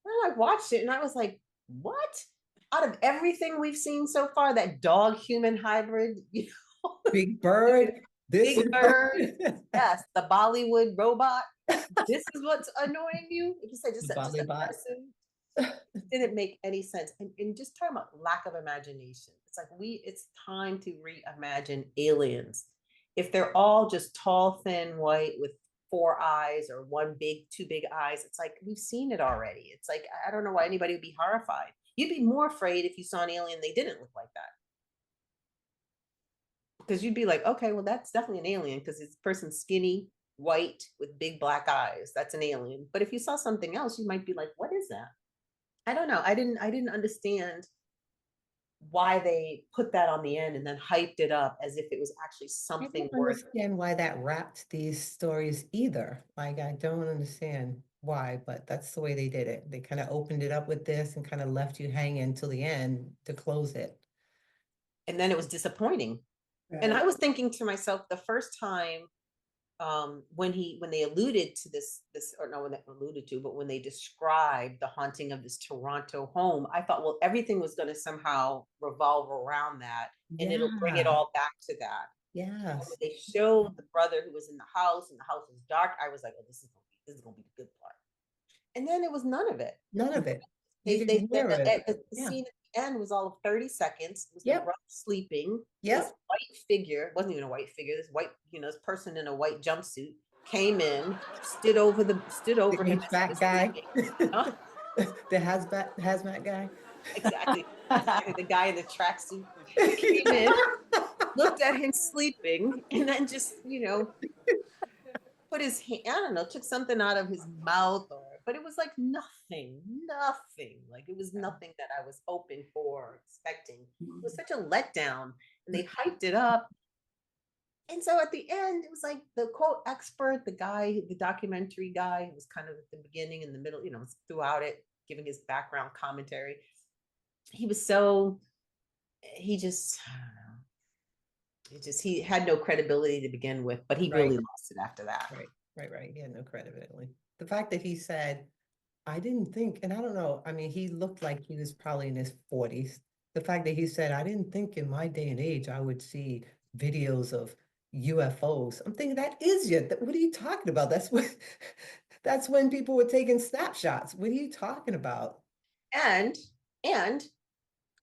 And I watched it and I was like, what? Out of everything we've seen so far, that dog human hybrid, Big Bird. Big Bird. Yes, the Bollywood robot. This is what's annoying you? If you say just a person, it didn't make any sense. And just talking about lack of imagination. It's like it's time to reimagine aliens. If they're all just tall, thin, white with 4 eyes or two big eyes. It's like, we've seen it already. It's like, I don't know why anybody would be horrified. You'd be more afraid if you saw an alien they didn't look like that. Because you'd be like, okay, well, that's definitely an alien because this person's skinny, white, with big black eyes. That's an alien. But if you saw something else, you might be like, what is that? I don't know. I didn't understand why they put that on the end and then hyped it up as if it was actually I something don't worth. understand why that wrapped these stories either. Like, I don't understand why, but that's the way they did it. They kind of opened it up with this and kind of left you hanging till the end to close it. And then it was disappointing. And I was thinking to myself the first time when they alluded to this, or no, when they alluded to, but when they described the haunting of this Toronto home, I thought, well, everything was going to somehow revolve around that, and it'll bring it Yeah. all back to that. Yes. When they showed the brother who was in the house, and the house was dark, I was like, oh, this is gonna be the good part. And then it was none of it. None of it. The Yeah. scene at the end was all of 30 seconds. It was the Yep. brother sleeping. Yep. This white figure, wasn't even a white figure, this white, this person in a white jumpsuit came in, stood over him. HVAC guy. Huh? The hazmat guy. Exactly. The guy in the tracksuit came in, looked at him sleeping, and then just, put his hand, I don't know, took something out of his mouth, but it was like nothing. Like it was nothing that I was hoping for or expecting. It was such a letdown, and they hyped it up. And so at the end, it was like the quote expert, the guy, the documentary guy, who was kind of at the beginning and the middle, throughout it, giving his background commentary. He was he just, I don't know. He had no credibility to begin with, but he really lost it after that. Right. He had no credibility. The fact that he said, I didn't think, and I don't know, I mean, he looked like he was probably in his 40s. The fact that he said, I didn't think in my day and age I would see videos of UFOs. I'm thinking what are you talking about? That's when people were taking snapshots. What are you talking about? And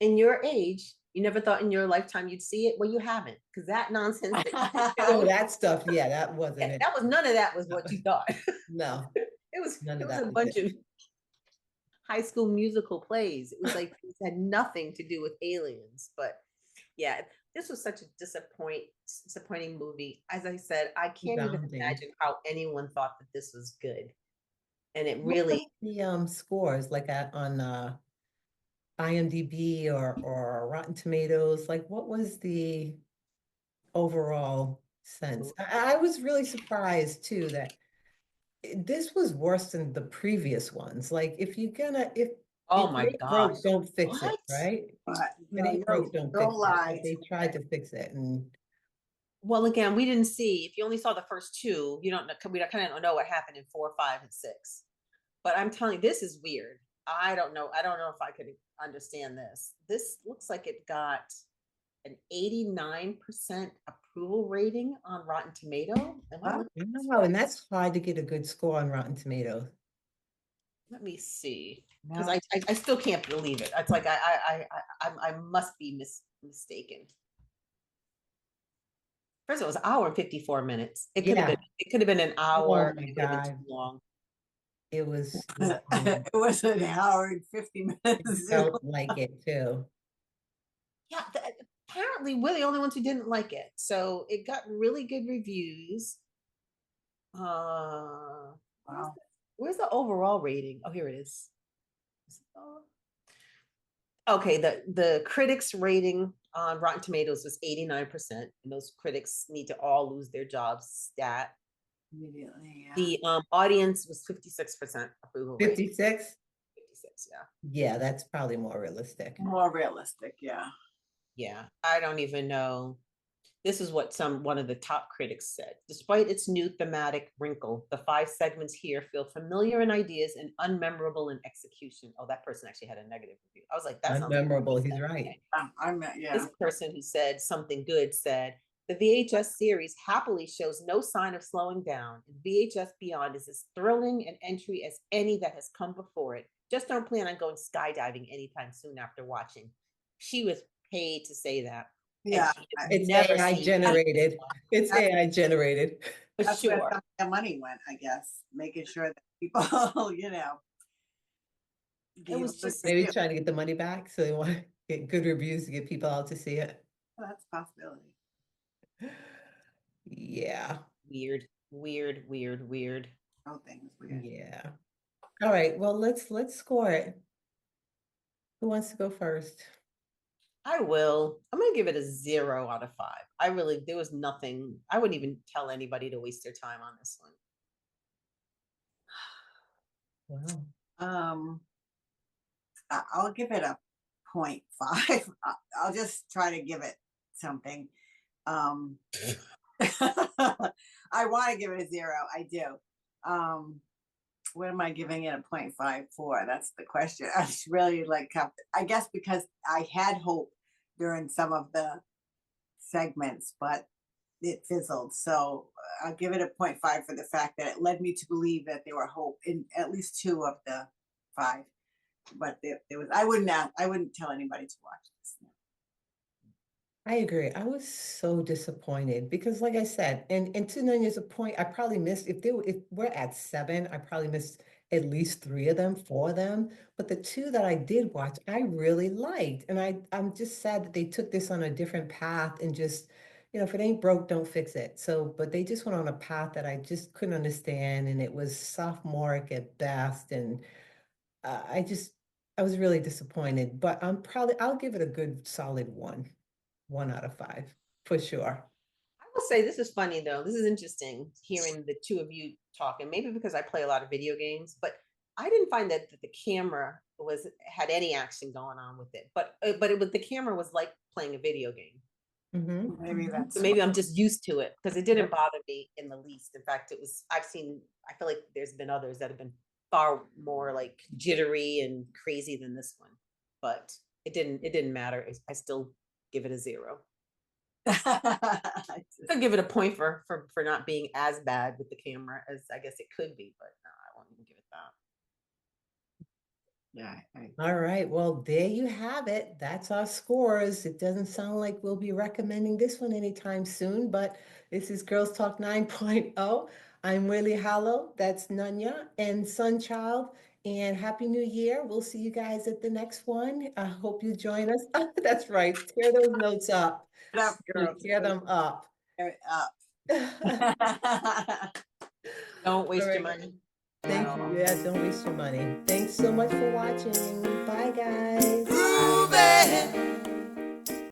in your age, you never thought in your lifetime you'd see it. Well, you haven't, because that nonsense. That stuff, yeah, that wasn't it. That was none of that was what you thought. No, it was none of was that. A bunch of High School Musical plays. It was like it had nothing to do with aliens. But yeah, this was such a disappointing movie. As I said, I can't even imagine how anyone thought that this was good. And it really the scores like on IMDb or Rotten Tomatoes, like what was the overall sense? I was really surprised too that this was worse than the previous ones. Like if oh my gosh, broke, don't fix it, right? Broke, don't fix it. They tried to fix it, and well, again, we didn't see. If you only saw the first two, you don't know. We kind of don't know what happened in 4, 5, and 6. But I'm telling you, this is weird. I don't know if I could understand this. This looks like it got an 89% approval rating on Rotten Tomato. And that's hard to get a good score on Rotten Tomatoes. Let me see, because I still can't believe it. It's like I must be mistaken. First, it was an hour and 54 minutes. It could have been an hour. Oh my it could have been God. too long. It was. It was an hour and 50 minutes. It felt like it too. Yeah, apparently we're the only ones who didn't like it. So it got really good reviews. Wow. Where's the overall rating? Oh, here it is. Okay, the critics rating on Rotten Tomatoes was 89%, and those critics need to all lose their jobs. Stat. Immediately, yeah. The audience was 56% approval. 56? 56, yeah. Yeah, that's probably more realistic. More realistic, yeah. Yeah, I don't even know. This is what one of the top critics said. Despite its new thematic wrinkle, the 5 segments here feel familiar in ideas and unmemorable in execution. Oh, that person actually had a negative review. I was like, that's unmemorable. He's right. Yeah. This person who said something good said, the VHS series happily shows no sign of slowing down. VHS Beyond is as thrilling an entry as any that has come before it. Just don't plan on going skydiving anytime soon after watching. She was paid to say that. Yeah, it's AI generated. It's AI generated. For That's where sure. some of the money went, I guess, making sure that people, gave was a good just- Maybe review. trying to get the money back, so they want to get good reviews to get people out to see it. Well, that's a possibility. Yeah, Weird, weird, weird, weird. Oh, things weird. yeah. All right, well, let's score it. Who wants to go first? I will. I'm gonna give it a 0 out of 5. There was nothing. I wouldn't even tell anybody to waste their time on this one. Wow. I'll give it a 0.5. I'll just try to give it something. I want to give it a 0. I do. What am I giving it a 0.5 for? That's the question. I just really I guess because I had hope during some of the segments, but it fizzled. So I'll give it a 0.5 for the fact that it led me to believe that there were hope in at least 2 of the 5. But there was, I wouldn't tell anybody to watch this. I agree. I was so disappointed because, like I said, and to Nanya's point, I probably missed if we're at 7, I probably missed at least 3 of them, 4 of them. But the 2 that I did watch, I really liked, and I'm just sad that they took this on a different path and just, if it ain't broke, don't fix it. So, but they just went on a path that I just couldn't understand, and it was sophomoric at best, and I just I was really disappointed. But I'll give it a good solid 1 out of 5 for sure. I will say this is funny though. This is interesting hearing the two of you talking. Maybe because I play a lot of video games, but I didn't find that the camera had any action going on with it. But the camera was like playing a video game. Mhm. Maybe that's So maybe I'm just used to it because it didn't Yep. bother me in the least. In fact, I feel like there's been others that have been far more like jittery and crazy than this one. But it didn't matter. I still give it a 0. I'll give it a point for not being as bad with the camera as I guess it could be, but no, I won't even give it that. yeah. All right. Well, there you have it. That's our scores. It doesn't sound like we'll be recommending this one anytime soon, but this is Girls Talk 9.0. I'm Willie Hollow. That's Nunya and Sunchild. And Happy New Year. We'll see you guys at the next one. I hope you join us. That's right. Tear those notes up. Get up, girls. Tear them up. Tear it up. Don't waste All your right. money. Thank you. Yeah, don't waste your money. Thanks so much for watching. Bye, guys. Groovy.